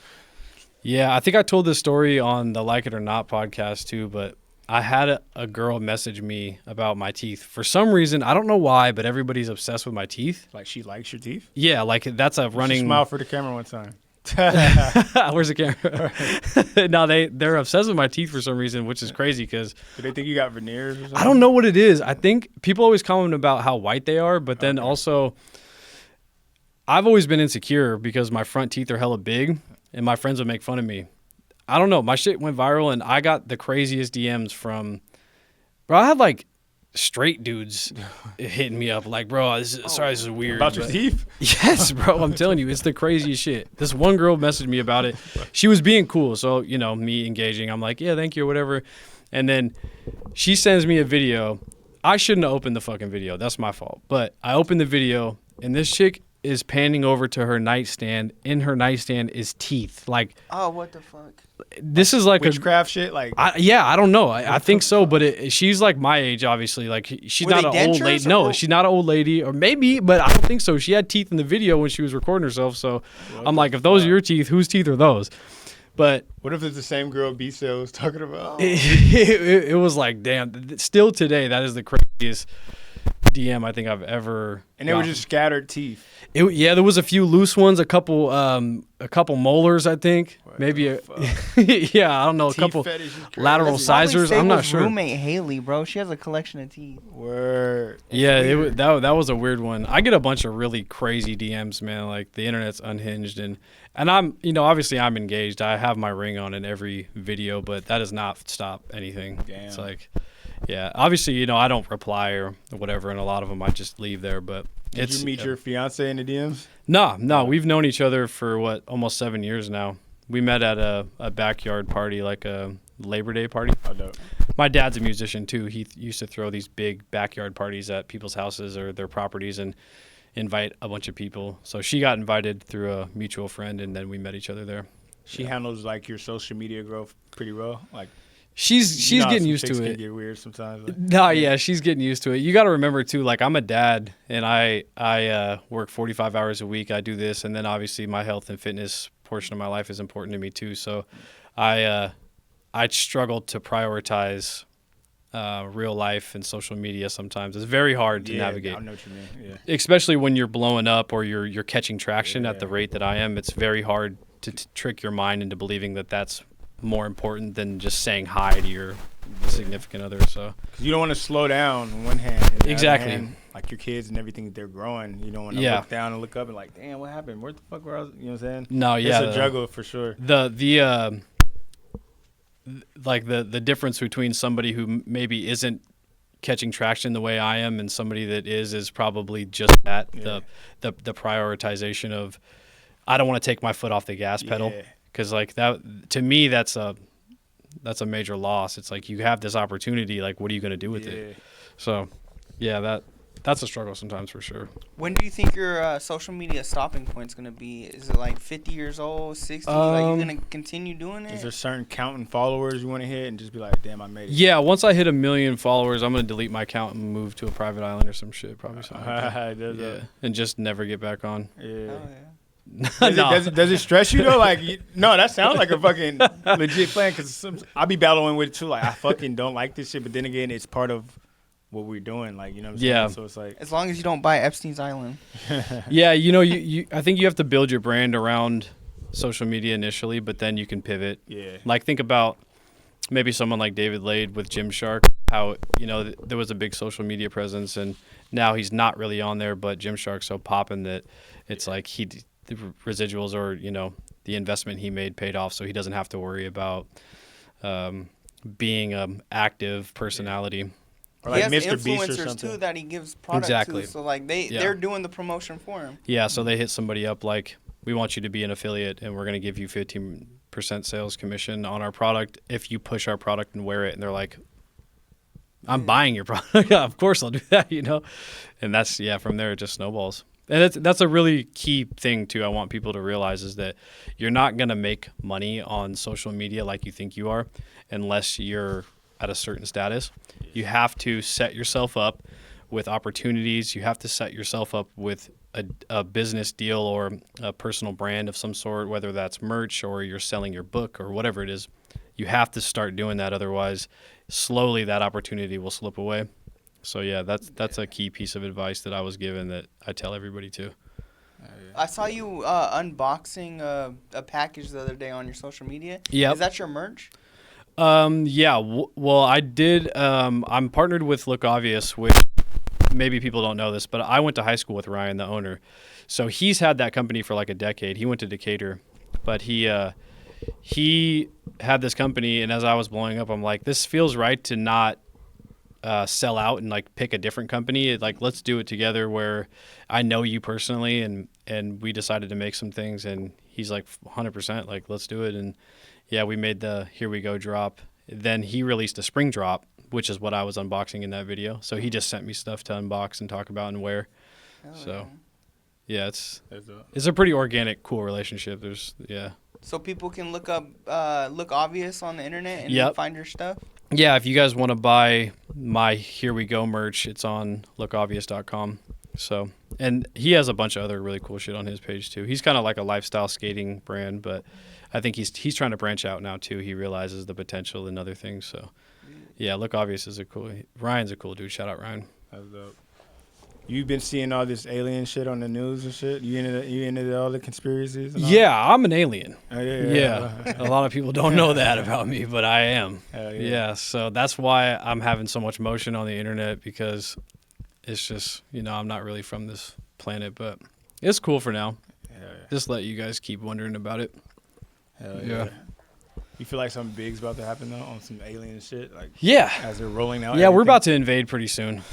Yeah, I think I told this story on the Like It or Not podcast too, but I had a girl message me about my teeth. For some reason, I don't know why, but everybody's obsessed with my teeth. Like she likes your teeth? Yeah, like that's a running. Smile for the camera one time. Where's the camera? No, they're obsessed with my teeth for some reason, which is crazy because. Do they think you got veneers or something? I don't know what it is. I think people always comment about how white they are, but then also, I've always been insecure because my front teeth are hella big, and my friends would make fun of me. I don't know. My shit went viral, and I got the craziest DMs from. Bro, I had like straight dudes hitting me up like, bro, this is weird. About your teeth? Yes, bro. I'm telling you, it's the craziest shit. This one girl messaged me about it. She was being cool. So, me engaging. I'm like, yeah, thank you or whatever. And then she sends me a video. I shouldn't have opened the fucking video. That's my fault. But I opened the video, and this chick is panning over to her nightstand. In her nightstand is teeth. Like, oh, what the fuck? This is like witchcraft shit. Like, I don't know. I think so, but she's like my age, obviously. Like, she's Were not they an old dentures lady. or No, what? she's not an old lady, or maybe, but I don't think so. She had teeth in the video when she was recording herself. So I'm like, if those are your teeth, whose teeth are those? But what if it's the same girl B-Cell was talking about? it was like, damn. Still today, that is the craziest DM I think I've ever. And they were just scattered teeth. Yeah, there was a few loose ones, a couple molars, I think. Maybe yeah, I don't know, a couple lateral sizers. I'm not sure. Roommate Haley, bro, she has a collection of teeth. Word. Yeah, that was a weird one. I get a bunch of really crazy DMs, man. Like the internet's unhinged, and I'm obviously I'm engaged. I have my ring on in every video, but that does not stop anything. Damn. It's like, yeah, obviously I don't reply or whatever, and a lot of them I just leave there. But did you meet your fiance in the DMs? No, we've known each other for almost 7 years now. We met at a backyard party, like a Labor Day party. Oh, dope. My dad's a musician too. He used to throw these big backyard parties at people's houses or their properties and invite a bunch of people. So she got invited through a mutual friend, and then we met each other there. She handles like your social media growth pretty well. Like she's getting used to it. Can get weird sometimes. Like. No, yeah, she's getting used to it. You got to remember too, like I'm a dad, and I work 45 hours a week. I do this, and then obviously my health and fitness portion of my life is important to me too. So I struggle to prioritize real life and social media sometimes. It's very hard to navigate. I know what you mean. Yeah. Especially when you're blowing up or you're catching traction at the rate that I am. It's very hard to trick your mind into believing that that's more important than just saying hi to your significant other. So 'cause you don't want to slow down on one hand. And exactly. Hand, like your kids and everything, they're growing. You don't want to look down and look up and like, damn, what happened? Where the fuck were I? You know what I'm saying? No, yeah. It's a juggle for sure. The difference between somebody who maybe isn't catching traction the way I am and somebody that is probably just that. Yeah. The prioritization of I don't want to take my foot off the gas pedal. Yeah. Because like that, to me, that's a major loss. It's like you have this opportunity. Like, what are you going to do with it? So, yeah, that's a struggle sometimes for sure. When do you think your social media stopping point's going to be? Is it like 50 years old, 60? Like, you going to continue doing it? Is there a certain count in followers you want to hit and just be like, damn, I made it? Yeah, once I hit 1 million followers, I'm going to delete my account and move to a private island or some shit. Probably something like that. Yeah, and just never get back on. Yeah. Oh, yeah. Does it stress you though? Like, no, that sounds like a fucking legit plan. Because I be battling with it too. Like, I fucking don't like this shit, but then again, it's part of what we're doing. Like, you know what I'm saying? Yeah. So it's like, as long as you don't buy Epstein's Island. Yeah, you I think you have to build your brand around social media initially, but then you can pivot. Yeah. Like, think about maybe someone like David Lade with Gymshark. How there was a big social media presence, and now he's not really on there, but Gymshark's so popping that it's like the residuals or the investment he made paid off, so he doesn't have to worry about being an active personality. Or like he has Mr. Beast or influencers something. too that he gives product to, so like they're doing the promotion for him. Yeah, so they hit somebody up like, we want you to be an affiliate, and we're going to give you 15% sales commission on our product if you push our product and wear it. And they're like, I'm buying your product. Yeah, of course I'll do that, And that's, from there it just snowballs. And that's a really key thing too. I want people to realize is that you're not going to make money on social media like you think you are unless you're at a certain status. You have to set yourself up with opportunities. You have to set yourself up with a business deal or a personal brand of some sort, whether that's merch or you're selling your book or whatever it is. You have to start doing that. Otherwise, slowly that opportunity will slip away. So, yeah, that's a key piece of advice that I was given that I tell everybody too. I saw you unboxing a package the other day on your social media. Yep. Is that your merch? Yeah. Well, I did. I'm partnered with Look Obvious, which maybe people don't know this, but I went to high school with Ryan, the owner. So he's had that company for like a decade. He went to Decatur, but he had this company, and as I was blowing up, I'm like, this feels right to not sell out and like pick a different company. Like, let's do it together where I know you personally, and we decided to make some things, and he's like 100%, like, let's do it. And yeah, we made the Here We Go drop. Then he released a spring drop, which is what I was unboxing in that video. So he just sent me stuff to unbox and talk about and wear. So yeah, it's a pretty organic, cool relationship. So people can look up Look Obvious on the internet and find your stuff? Yeah, if you guys want to buy my Here We Go merch, it's on lookobvious.com. So, and he has a bunch of other really cool shit on his page too. He's kind of like a lifestyle skating brand, but I think he's trying to branch out now too. He realizes the potential in other things. So, yeah, Look Obvious is Ryan's a cool dude. Shout out Ryan. That's dope. You've been seeing all this alien shit on the news and shit? You into all the conspiracies? And all Yeah, I'm an alien. Oh, yeah. A lot of people don't know that about me, but I am. Yeah, so that's why I'm having so much motion on the internet, because it's just, I'm not really from this planet, but it's cool for now. Just let you guys keep wondering about it. Hell yeah. You feel like something big's about to happen, though, on some alien shit? Like, yeah. As they're rolling out? Yeah, everything? We're about to invade pretty soon.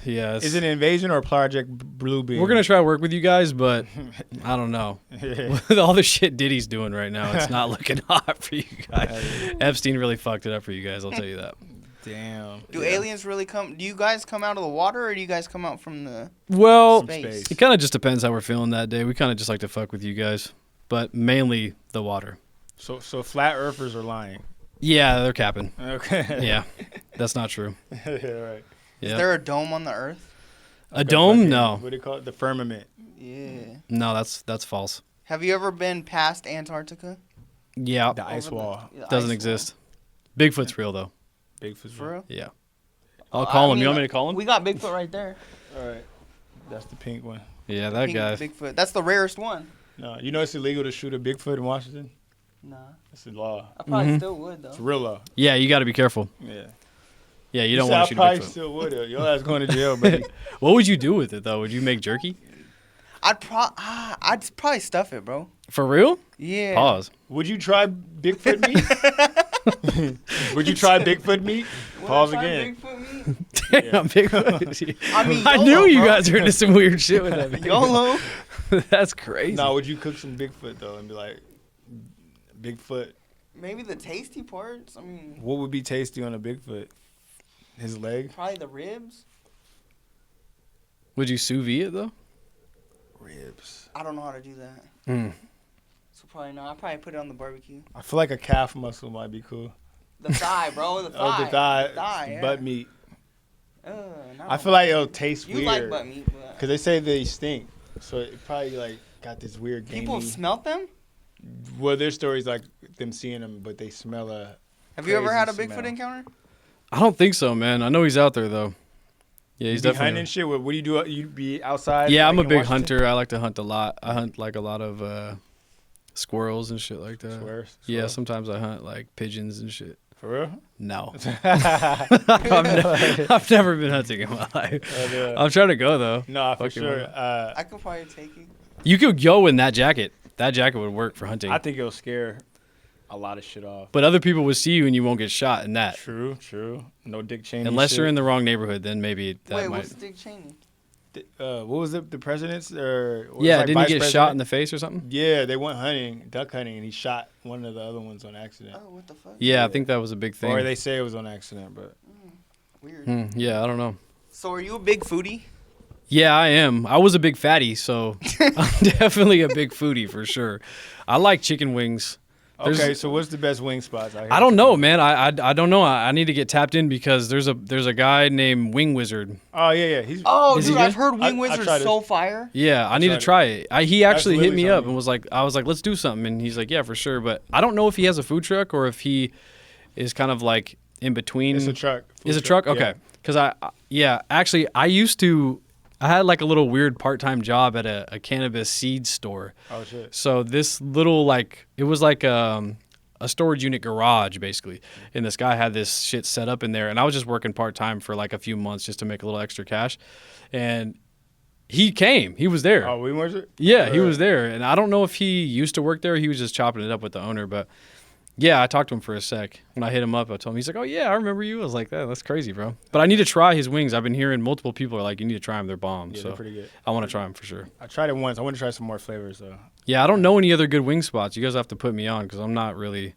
Yeah. Is it an invasion or Project Bluebeam? We're going to try to work with you guys, but I don't know. With all the shit Diddy's doing right now, it's not looking hot for you guys. Epstein really fucked it up for you guys, I'll tell you that. Damn. Do aliens really come? Do you guys come out of the water, or do you guys come out from the space? It kind of just depends how we're feeling that day. We kind of just like to fuck with you guys, but mainly the water. So flat earthers are lying? Yeah, they're capping. Okay. Yeah, that's not true. Yeah, right. Is there a dome on the Earth? A dome? No. What do you call it? The firmament. Yeah. No, that's false. Have you ever been past Antarctica? Yeah. The ice wall. Doesn't exist. Bigfoot's real, though. Bigfoot's For real? Yeah. I'll call him. You want me to call him? We got Bigfoot right there. All right. That's the pink one. Yeah, that guy. Bigfoot. That's the rarest one. No, you know it's illegal to shoot a Bigfoot in Washington? Nah. It's the law. I probably still would, though. It's real law. Yeah, you got to be careful. Yeah. Yeah, you don't want to shoot a Bigfoot. I probably still would. Your ass going to jail, baby. What would you do with it, though? Would you make jerky? I'd probably stuff it, bro. For real? Yeah. Pause. Would you try Bigfoot meat? Would you try Bigfoot meat? Pause again. Bigfoot meat? Damn, Bigfoot. I knew you bro. guys were into some weird shit with that. YOLO. That's crazy. No, would you cook some Bigfoot, though, and be like, Bigfoot? Maybe the tasty parts. I mean. What would be tasty on a Bigfoot? His leg? Probably the ribs. Would you sous vide it, though? Ribs. I don't know how to do that. So probably not. I'd probably put it on the barbecue. I feel like a calf muscle might be cool. The thigh, bro. The thigh. Oh, the thigh. The thigh, yeah. Butt meat. No. I feel like it'll taste weird. You like butt meat, but... Because they say they stink. So it probably, like, got this weird gamey... People have smelt them? Well, there's stories like them seeing them, but they smell Have you ever had a smell. Bigfoot encounter? I don't think so, man. I know he's out there, though. Yeah, he's definitely hunting shit. What do you do? You be outside? Yeah, like I'm a in big Washington? hunter. I like to hunt a lot. I hunt like a lot of squirrels and shit like that. Squirrels? Yeah, sometimes I hunt like pigeons and shit. For real? No. I've never been hunting in my life. I'm trying to go though. No, for sure. I could probably take you. You could go in that jacket. That jacket would work for hunting. I think it'll scare a lot of shit off. But other people would see you and you won't get shot in that. True. No Dick Cheney. Unless shit. you're in the wrong neighborhood, then maybe that Wait, might. what's Dick Cheney? What was it? The president's? Or Yeah, like didn't he vice get president? shot in the face or something? Yeah, they went duck hunting, and he shot one of the other ones on accident. Oh, what the fuck? Yeah, I think that was a big thing. Or they say it was on accident, but Weird. Yeah, I don't know. So are you a big foodie? Yeah, I am. I was a big fatty, so I'm definitely a big foodie for sure. I like chicken wings. Okay, so what's the best wing spots out here? I don't know, man. I don't know. I need to get tapped in because there's a guy named Wing Wizard. Oh yeah. He's Is he dude, I've good? heard Wing I Wizard's tried it. so fire. Yeah, I need to try it. He actually hit literally me up something. and was like, I was like, let's do something, and he's like, yeah, for sure. But I don't know if he has a food truck or if he is kind of like in between. It's a truck. Is a truck? Okay. Because actually, I had like a little weird part-time job at a cannabis seed store. Oh shit. So this little it was like a storage unit garage basically, and this guy had this shit set up in there, and I was just working part-time for like a few months just to make a little extra cash, and he was there. Oh, Wing Wizard? Yeah, he was there, and I don't know if he used to work there. He was just chopping it up with the owner, but yeah, I talked to him for a sec. When I hit him up, I told him, he's like, oh, yeah, I remember you. I was like, that's crazy, bro. But I need to try his wings. I've been hearing multiple people are like, you need to try them. They're bomb. Yeah, so they're pretty good. I want to try them for sure. I tried it once. I want to try some more flavors, though. Yeah, I don't know any other good wing spots. You guys have to put me on because I'm not really.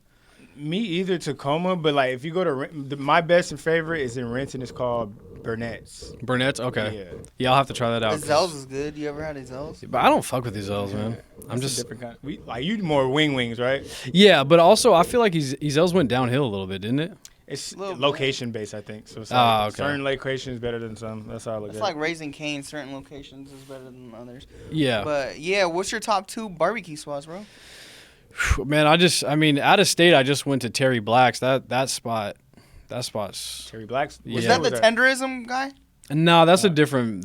Me either, Tacoma, but like if you go to my best and favorite is in Renton. It's called Burnett's. Burnett's? Okay. Yeah. Yeah, I'll have to try that out. Zell's is good. You ever had a Zell's? But I don't fuck with these L's, man. I'm That's just. a different kind. Like you more wings, right? Yeah, but also I feel like Ezel's went downhill a little bit, didn't it? It's Little bit. location based, I think. So it's like okay. certain locations better than some. That's how I look It's at like it. Raising Cane. Certain locations is better than others. Yeah. But yeah, what's your top 2 barbecue spots, bro? Man, out of state, I just went to Terry Black's. That spot's. Terry Black's. Was Yeah. that the tenderism guy? No, that's a different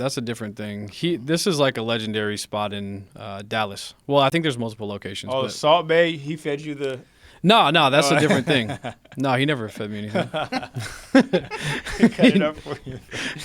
thing. This is like a legendary spot in Dallas. Well, I think there's multiple locations. Oh, but Salt Bay. He fed you the. no, that's a different thing. No, he never fed me anything. Cut it up for you.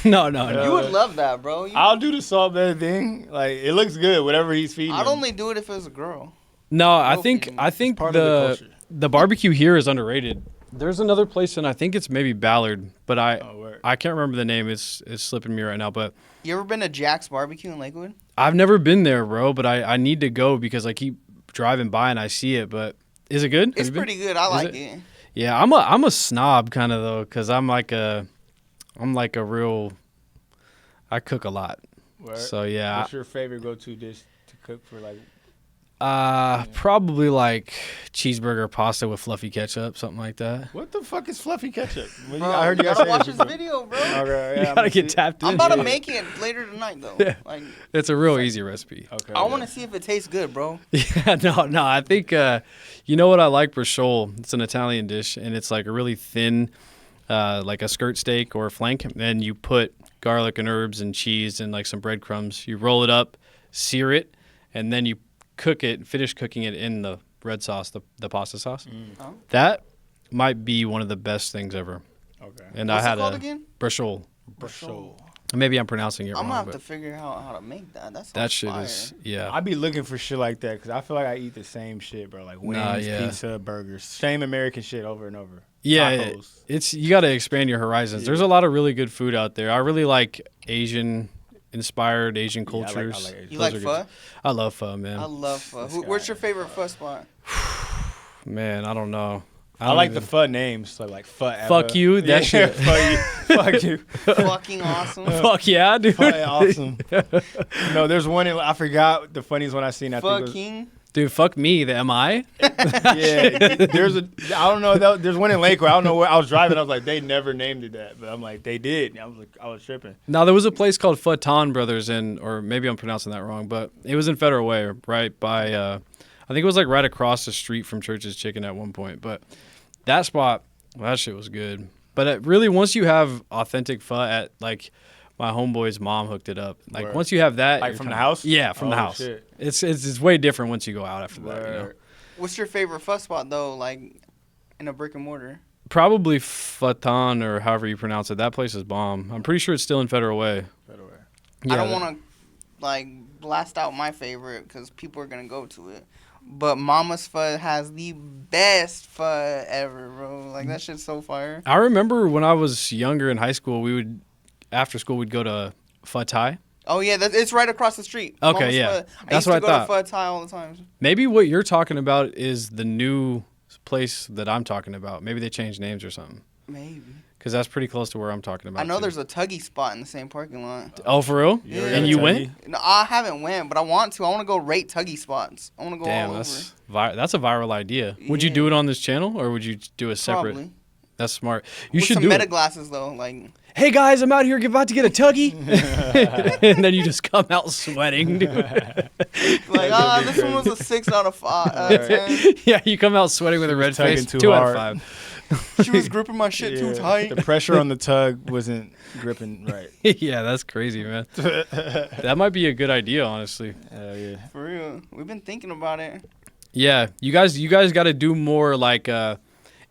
No. You would love that, bro. I'll do the Salt Bay thing. Like it looks good. Whatever he's feeding. I'd him. only do it if it was a girl. No, I Girl think feeding. part of the culture. the barbecue here is underrated. There's another place, and I think it's maybe Ballard, but word. I can't remember the name. It's slipping me right now, but. You ever been to Jack's Barbecue in Lakewood? I've never been there, bro, but I need to go because I keep driving by and I see it. But is it good? Have It's you been? pretty good. I like it. Yeah, I'm a snob kind of though, because I'm like a real. I cook a lot, Word. so yeah. What's your favorite go-to dish to cook for like? Probably like cheeseburger pasta with fluffy ketchup, something like that. What the fuck is fluffy ketchup? Well, Bro, I heard you guys gotta say watch this this before. video, bro. Okay, You yeah, gotta get tapped in. I'm about to Yeah. make it later tonight, though. Yeah. Like, It's a real easy recipe. Okay. I want to see if it tastes good, bro. Yeah, no. I think you know what I like brachole. It's an Italian dish, and it's like a really thin, like a skirt steak or a flank. And then you put garlic and herbs and cheese and like some breadcrumbs. You roll it up, sear it, and then you finish cooking it in the red sauce, the pasta sauce. Oh. That might be one of the best things ever. Okay. And What's I it had called a again? brachole. Brachole. Maybe I'm pronouncing it I'm wrong. gonna have but to figure out how to make that. that shit fire. is yeah. I be looking for shit like that because I feel like I eat the same shit, bro. Like wings, yeah. pizza, burgers, same American shit over and over. Yeah, Tacos. it's you got to expand your horizons. There's a lot of really good food out there. I really like Asian-inspired Asian Yeah, I like- I cultures. like Asian. You Those like are pho? good. I love pho, man. I love pho. This Where's guy. your favorite pho spot? Man, I don't know. I like the pho names, so like pho. Fuck you, that shit. Fuck you. Fucking awesome. Fuck yeah, dude. Pho awesome. No, there's one I forgot the funniest one I seen. I think it was, Fucking. Dude, fuck me. The MI. yeah. I don't know. There's one in Lakewood. I don't know where I was driving. I was like, they never named it that, but I'm like, they did. I was tripping. Now there was a place called Futon Brothers or maybe I'm pronouncing that wrong, but it was in Federal Way, right by. I think it was like right across the street from Church's Chicken at one point, but that spot, well, that shit was good. But it really, once you have authentic pho at like my homeboy's mom hooked it up. Like Word. once you have that, Like you're from the kinda- house? Yeah, from the Oh, house. shit. It's way different once you go out after that. You know? Word. What's your favorite pho spot though? Like in a brick and mortar. Probably Futon or however you pronounce it. That place is bomb. I'm pretty sure it's still in Federal Way. Federal Way. I don't want to like blast out my favorite because people are gonna go to it. But Mama's Pho has the best pho ever, bro. Like that shit's so fire. I remember when I was younger in high school, after school we'd go to Pho Thai. Oh yeah, it's right across the street. Okay, Mama's yeah. Pho. That's used what I to thought. go to Pho Thai all the time. Maybe what you're talking about is the new place that I'm talking about. Maybe they changed names or something. Maybe. Because that's pretty close to where I'm talking about. I know too. there's a Tuggy spot in the same parking lot. Oh, for real? Yeah. And you went? No, I haven't went, but I want to. I want to go rate Tuggy spots. I want to go Damn, all that's over. that's a viral idea. Would you do it on this channel or would you do a separate? Probably. That's smart. You With should some do meta it. glasses though, like. Hey guys, I'm out here about to get a Tuggy, and then you just come out sweating, dude. Like, this one was a 6 out of 10. Yeah, you come out sweating with a red face. tugging too 2 out hard. of 5. She was gripping my shit too tight. The pressure on the tug wasn't gripping right. Yeah, that's crazy, man. That might be a good idea, honestly. Yeah. For real, we've been thinking about it. Yeah, you guys got to do more like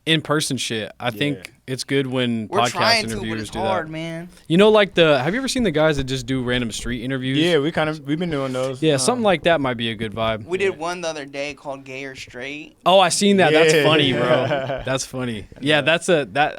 in-person shit. I think it's good when We're podcast trying to, but interviewers it's do hard, that. man. You know, like have you ever seen the guys that just do random street interviews? Yeah, we've been doing those. Yeah, something like that might be a good vibe. We did one the other day called "Gay or Straight." Oh, I seen that. That's Yeah. funny, bro. That's funny. Yeah,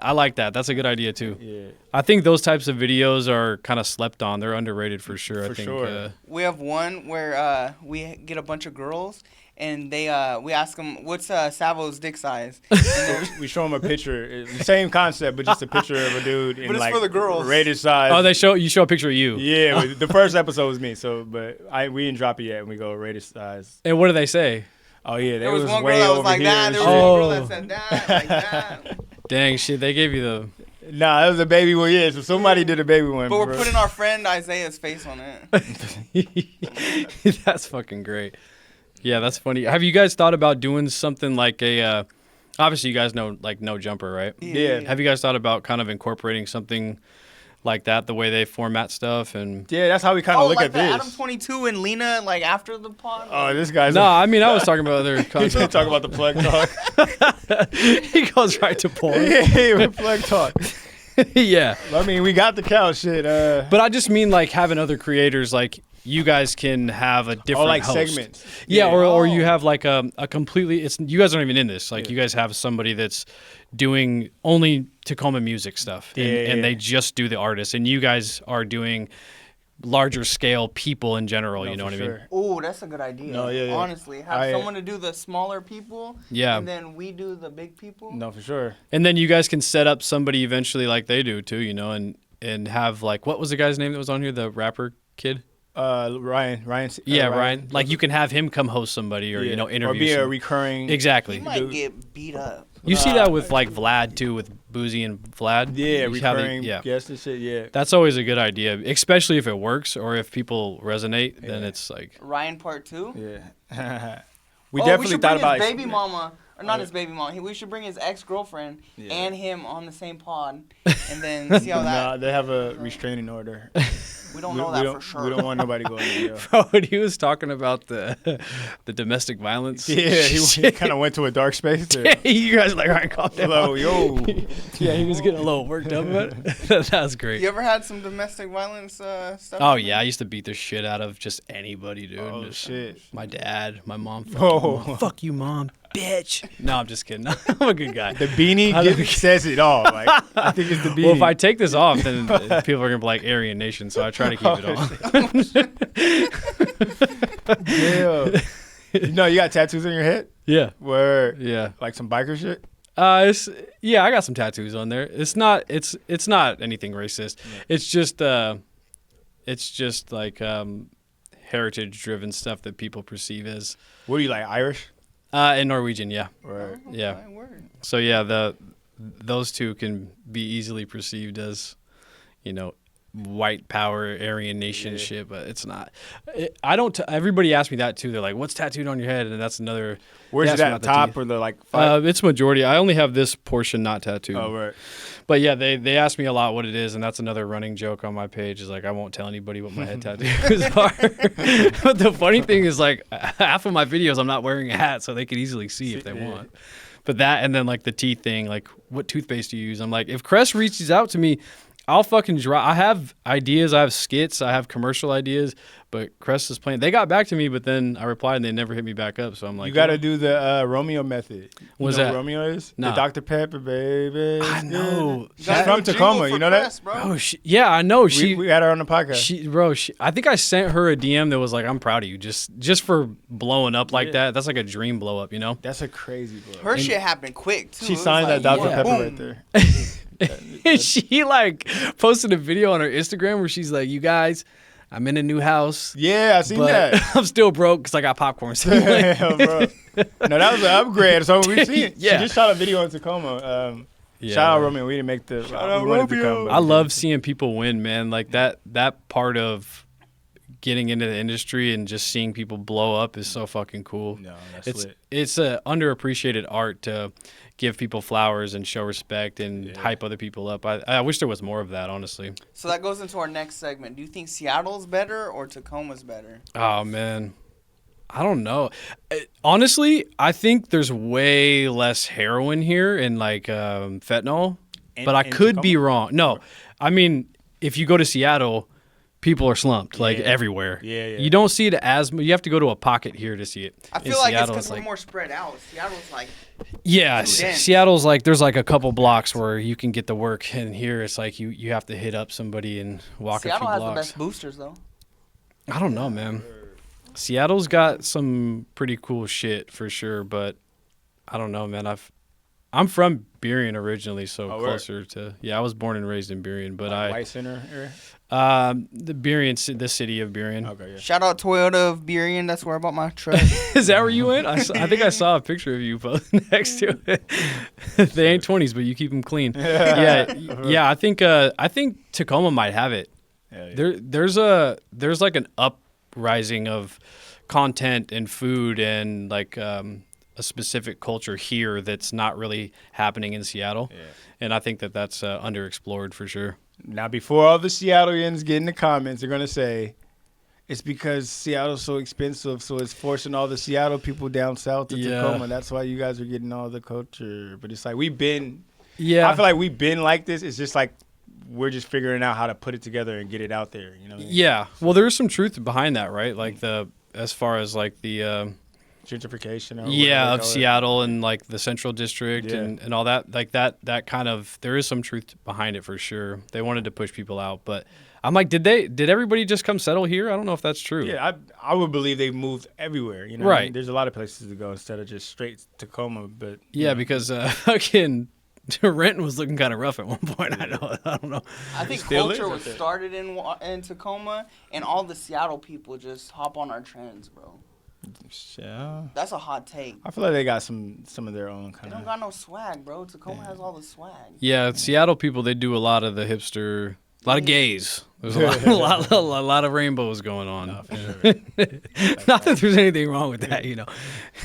I like that. That's a good idea too. Yeah. I think those types of videos are kind of slept on. They're underrated for sure. For I think. sure. We have one where we get a bunch of girls and we ask them what's Savo's dick size. And We show them a picture, same concept, but just a picture of a dude in But it's like for the girls. rated size. Oh, you show a picture of you. Yeah, the first episode was me. So, but we didn't drop it yet, and we go rated size. And what do they say? Oh yeah, there was one way girl that was over like here that. and There was shit. one girl that said that, like that. Dang shit, they gave you the. Nah, that was a baby one. Yeah, so somebody did a baby one. But we're bro. putting our friend Isaiah's face on it. That's fucking great. Yeah, that's funny. Have you guys thought about doing something like a? Obviously, you guys know like No Jumper, right? Yeah. Have you guys thought about kind of incorporating something like that, the way they format stuff and? Yeah, that's how we kind of look like at the this. Adam 22 and Lena like after the pod. Oh, this guy's. No, I mean I was talking about other He's gonna content. talk about the plug talk. He goes right to porn. Yeah, with plug talk. Yeah. I mean, we got the cow shit. But I just mean like having other creators, like you guys can have a different like host. segments. Yeah, Yeah. or you have like a completely. You guys aren't even in this. Like you guys have somebody that's doing only Tacoma music stuff, and they just do the artists, and you guys are doing larger scale people in general. No, you know for what I mean? sure. Oh, that's a good idea. No, yeah. Honestly, have I- someone to do the smaller people. Yeah. And then we do the big people. No, for sure. And then you guys can set up somebody eventually like they do too. You know, and have like what was the guy's name that was on here? The rapper kid. Ryan. Yeah, Ryan. Like you can have him come host somebody or interview. or be a some- recurring. Exactly. He might get beat up. You see that with like Vlad too, with Boozy and Vlad. Yeah, You see how they- recurring yeah. guests and shit. Yeah. That's always a good idea, especially if it works or if people resonate. Then it's like, Ryan part 2. Yeah. We definitely should thought bring about his baby mama, or not his baby mama. We should bring his ex-girlfriend and him on the same pod, and then see how that. Nah, they have a restraining order. We don't know that for sure. We don't want nobody going to jail. bro, when he was talking about the domestic violence. Yeah, he kind of went to a dark space. You guys are like, all right, calm down. Hello, yo. Yeah, he was getting a little worked up about it. That was great. You ever had some domestic violence stuff? Oh yeah, I used to beat the shit out of just anybody, dude. Oh, Just shit. My dad, my mom. Oh. Fuck you, mom, bitch. No, I'm just kidding. I'm a good guy. The beanie says it all. Like, I think it's the beanie. Well, if I take this off, then people are gonna be like Aryan Nation, so I try to keep it on. Yeah. You know, you got tattoos on your head? Yeah, Where? yeah. Like some biker shit? I got some tattoos on there. It's not anything racist. Yeah. It's just like heritage driven stuff that people perceive as What are you, like, Irish? in Norwegian, yeah. Or Yeah. My word. So yeah, those two can be easily perceived as, white power, Aryan Nation shit, but it's not. Everybody asks me that too. They're like, "What's tattooed on your head?" And that's another. where's they it ask me at? about the Top teeth. or the, like, five? It's majority. I only have this portion not tattooed. Oh, right. But yeah, they ask me a lot what it is, and that's another running joke on my page. Is like I won't tell anybody what my head tattoos are. But the funny thing is, like half of my videos, I'm not wearing a hat, so they could easily see if they want. But that, and then like the teeth thing, like what toothpaste do you use? I'm like, if Crest reaches out to me, I'll fucking draw. I have ideas, I have skits, I have commercial ideas, but Crest is playing. They got back to me, but then I replied and they never hit me back up. So I'm like, You got to do the Romeo method. What's you know that? What Romeo is? Nah. The Dr. Pepper, baby. I know. She's from Tacoma. You know that? Oh, yeah, I know. We had her on the podcast. I think I sent her a DM that was like, "I'm proud of you, just for blowing up like that. That's like a dream blow up, you know." That's a crazy blow. Her shit happened quick too. She It was signed like, that Dr. yeah, Pepper boom. right there. And she like posted a video on her Instagram where she's like, "You guys, I'm in a new house. Yeah, I seen but that. I'm still broke because I got popcorn." So like, Hell, bro. No, that was an upgrade. So we've seen it. Yeah. She just shot a video in Tacoma. yeah, Shout out Romeo. We didn't make the. Shout out we wanted to Romeo. come, but I we love didn't. seeing people win, man. Like that part of getting into the industry and just seeing people blow up is so fucking cool. No, that's It's lit. it's a underappreciated art to give people flowers and show respect and Yeah. hype other people up. I wish there was more of that, honestly. So that goes into our next segment. Do you think Seattle's better or Tacoma's better? Oh man, I don't know. Honestly, I think there's way less heroin here and like fentanyl, but I in could be Tacoma? wrong. No, I mean if you go to Seattle, people are slumped like Yeah. everywhere. Yeah. You don't see it as you have to go to a pocket here to see it. I In feel like Seattle, it's because we're like- more spread out. Seattle's like, Yeah, too dense. Seattle's like there's like a couple blocks where you can get the work, and here it's like you have to hit up somebody and walk Seattle a has few the blocks. best boosters though. I don't know, man. Seattle's got some pretty cool shit for sure, but I don't know, man. I'm from Burien originally, so Oh, where? closer to I was born and raised in Burien, but White Center area. the Burien, the city of Burien. Okay, yeah. Shout out Toyota of Burien. That's where I bought my truck. Is that where you went? I think I saw a picture of you both next to it. They ain't 20s, but you keep them clean. Yeah. I think Tacoma might have it. Yeah. There's like an uprising of content and food and like a specific culture here that's not really happening in Seattle. Yeah. And I think that's underexplored for sure. Now, before all the Seattleians get in the comments, they're gonna say it's because Seattle's so expensive, so it's forcing all the Seattle people down south to Yeah. Tacoma. That's why you guys are getting all the culture. But it's like we've been. Yeah. I feel like we've been like this. It's just like we're just figuring out how to put it together and get it out there. You know what I mean? Yeah. Well, there is some truth behind that, right? Like as far as like the Gentrification. Or whatever yeah, they of call it. Seattle and like the Central District Yeah. and all that, like that kind of, there is some truth behind it for sure. They wanted to push people out, but I'm like, did everybody just come settle here? I don't know if that's true. Yeah, I would believe they moved everywhere. You know, what I Right. mean? There's a lot of places to go instead of just straight Tacoma. But you Yeah, know. because fucking Renton was looking kind of rough at one point. I don't know. I think Still is culture up was there. started in Tacoma, and all the Seattle people just hop on our trends, bro. Yeah. That's a hot take. I feel like they got some of their own They kind don't of. got no swag, bro. Tacoma has all the swag. Yeah, Seattle people, they do a lot of the hipster, a lot of gays. There's a lot of rainbows going on. No, for sure. Not that there's anything wrong with that, you know.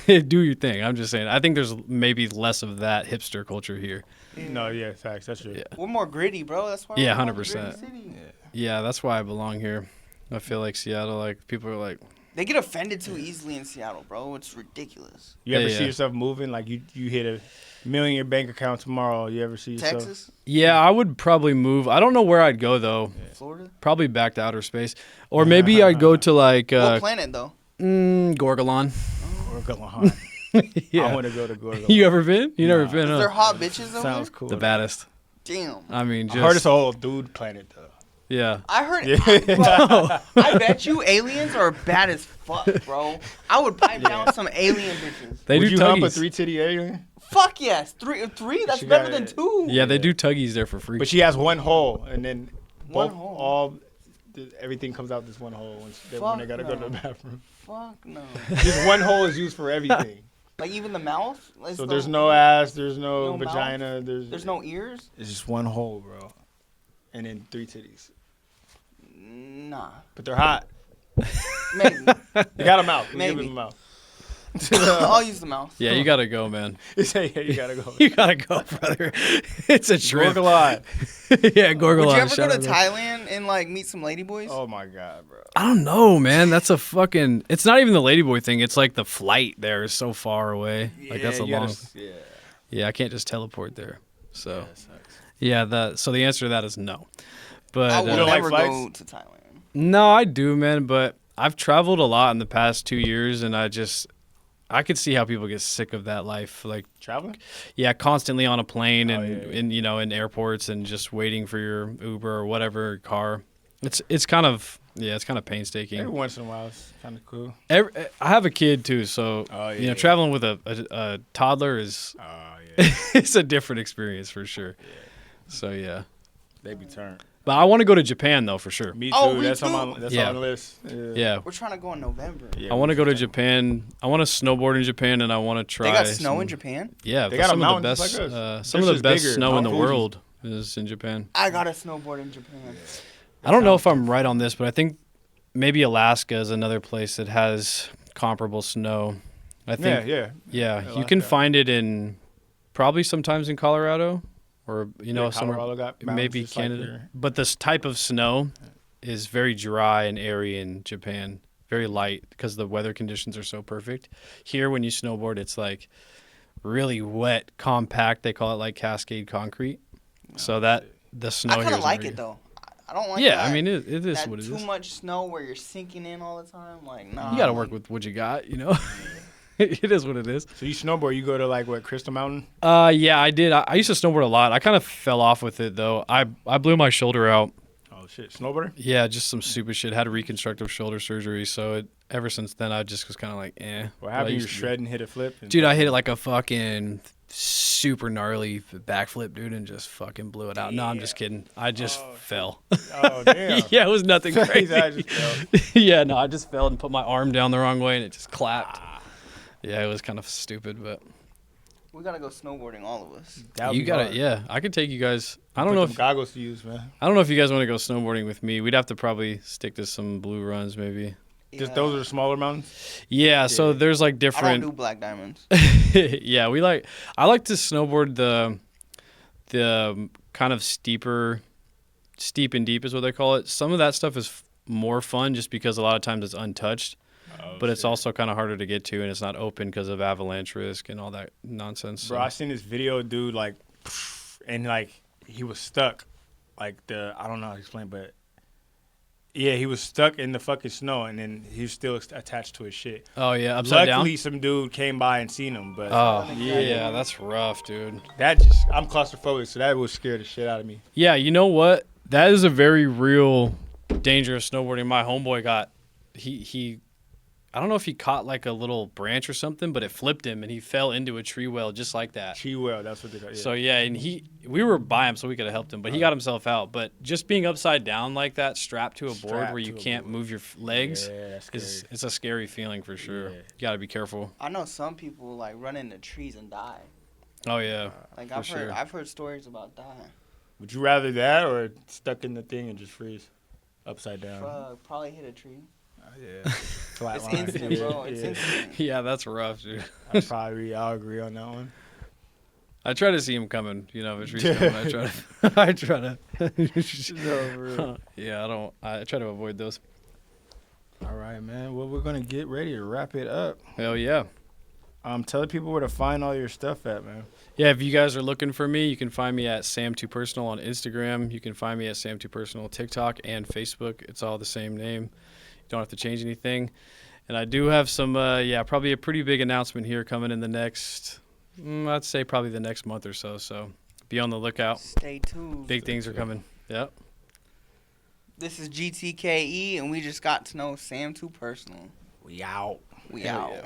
Do your thing. I'm just saying. I think there's maybe less of that hipster culture here. No, yeah, facts. That's true. Yeah. We're more gritty, bro. That's why. Yeah, we're more 100%. gritty city. Yeah, that's why I belong here. I feel like Seattle, like people are like, They get offended too easily in Seattle, bro. It's ridiculous. You ever Yeah. see yourself moving? Like you hit $1 million in your bank account tomorrow. You ever see yourself? Texas, yeah, I would probably move. I don't know where I'd go though. Florida. Probably back to outer space, or maybe I'd go to like What planet though? Gorgolon. Or Gorgon. Yeah. I want to go to Gorgon. You ever been? You never Nah. been? Is Huh? there hot bitches over Sounds there? cool. The baddest. Damn. I mean, I heard it's just a whole dude planet though. yeah. I heard. Yeah. I bet you aliens are bad as fuck, bro. I would pipe down some alien bitches. They Would do you hump a tuggies. 3-titty alien? Fuck yes, three. That's She better got than it. 2. Yeah, they do tuggies there for free. But she has one hole, and then One both hole? everything comes out this one hole when Fuck they gotta go to the no. bathroom. Fuck no. Just one hole is used for everything. Like even the mouth. Like, So there's no ass, there's no, No mouth? vagina, There's no ears. It's just one hole, bro. And then 3 titties. Nah. But they're hot. Maybe. You got a mouth. Give Maybe. him a mouth. I'll use the mouth. yeah, you gotta go, man. You say, yeah, you gotta go. You gotta go, brother. It's a trip. Gorgalot. Yeah, Gorgolon. Would you ever shout go out to there. Thailand and like meet some ladyboys? Oh my god, bro. I don't know, man. That's a fucking. It's not even the ladyboy thing. It's like the flight there is so far away. Like that's a you long. gotta- Yeah. Yeah, I can't just teleport there. So That sucks. yeah, so the answer to that is no. But I You will don't like never flights? go to Thailand. no, I do, man. But I've traveled a lot in the past 2 years, and I could see how people get sick of that life. Like, Traveling? yeah, constantly on a plane and yeah. in airports and just waiting for your Uber or whatever car. It's kind of it's kind of painstaking. Every once in a while, it's kind of cool. I have a kid too, so Oh, yeah. traveling with a toddler is Oh yeah. it's a different experience for sure. So yeah. They be turned. But I want to go to Japan though for sure. Me too. Oh, me that's too. on Yeah. the list. Yeah. We're trying to go in November. Yeah, I want to go to Japan. I want to snowboard in Japan, and I want to try. They got snow in Japan? Yeah, They got some a of the mountain just best. like us. Some of They're the just best bigger. snow in Mount the Fuji. world is in Japan. I got a snowboard in Japan. I don't know if I'm right on this, but I think maybe Alaska is another place that has comparable snow. I think. Yeah. Yeah, you can find it in probably sometimes in Colorado, or somewhere Colorado got maybe just like Canada. here. But this type of snow is very dry and airy in Japan, very light because the weather conditions are so perfect. Here, when you snowboard, it's like really wet, compact. They call it like Cascade concrete. So that the snow I here kind of is like very- it though. I don't like Yeah, that. I mean it is that what it too is. much snow where you're sinking in all the time. Like, nah. You got to work with what you got, It is what it is. So you snowboard, you go to like what, Crystal Mountain? Yeah, I did. I used to snowboard a lot. I kind of fell off with it though. I blew my shoulder out. Oh shit, snowboarder? Yeah, just some stupid shit. Had reconstructive shoulder surgery, so ever since then I just was kind of like, eh. What happened? You shred and hit a flip? Dude, I hit it like a fucking super gnarly backflip, dude, and just fucking blew it out. No, I'm just kidding. I just fell. Oh damn. Yeah, it was nothing crazy. I just fell. Yeah, no, I just fell and put my arm down the wrong way, and it just clapped. Yeah, it was kind of stupid, but We gotta go snowboarding, all of us. That'd you be got it. hard. Yeah, I could take you guys. I Put don't know them if goggles to use, man. I don't know if you guys want to go snowboarding with me. We'd have to probably stick to some blue runs, maybe. Just Yeah. those are the smaller mountains. Yeah, so there's like I don't different. do black diamonds. Yeah, I like to snowboard the kind of steep and deep is what they call it. Some of that stuff is more fun just because a lot of times it's untouched, but it's also kind of harder to get to and it's not open because of avalanche risk and all that nonsense. Bro, I seen this video, dude, like, and like he was stuck, like I don't know how to explain, but yeah, he was stuck in the fucking snow, and then he was still attached to his shit. Oh yeah, upside Luckily, down. some dude came by and seen him, but Oh yeah, that's rough, dude. I'm claustrophobic, so that would scare the shit out of me. Yeah, you know what? That is a very real danger of snowboarding. My homeboy got he I don't know if he caught like a little branch or something, but it flipped him and he fell into a tree well just like that. Tree well, that's what they call it. Yeah. So yeah, and we were by him so we could have helped him, but he got himself out. But just being upside down like that, strapped to a board Strapped where you to a can't board. move your legs, Yeah, that's scary. it's a scary feeling for sure. Yeah. You got to be careful. I know some people like run into trees and die. Oh yeah. Like For sure. I've heard stories about dying. Would you rather that or stuck in the thing and just freeze upside down? Probably hit a tree. Yeah. Flat It's line. instant, bro. Yeah, It's yeah. instant. Yeah, that's rough, dude. I'll agree on that one. I try to see him coming, if a tree's coming. I try to Yeah, I try to avoid those. All right, man. Well, we're gonna get ready to wrap it up. Hell yeah. Tell people where to find all your stuff at, man. Yeah, if you guys are looking for me, you can find me at Sam2Personal on Instagram. You can find me at Sam2Personal TikTok and Facebook. It's all the same name. You don't have to change anything. And I do have some, probably a pretty big announcement here coming in the next, I'd say probably the next month or so. So be on the lookout. Stay tuned. Big things are coming. Yep. This is GTKE, and we just got to know Sam 2 Personal. We out. We Hell out. yeah.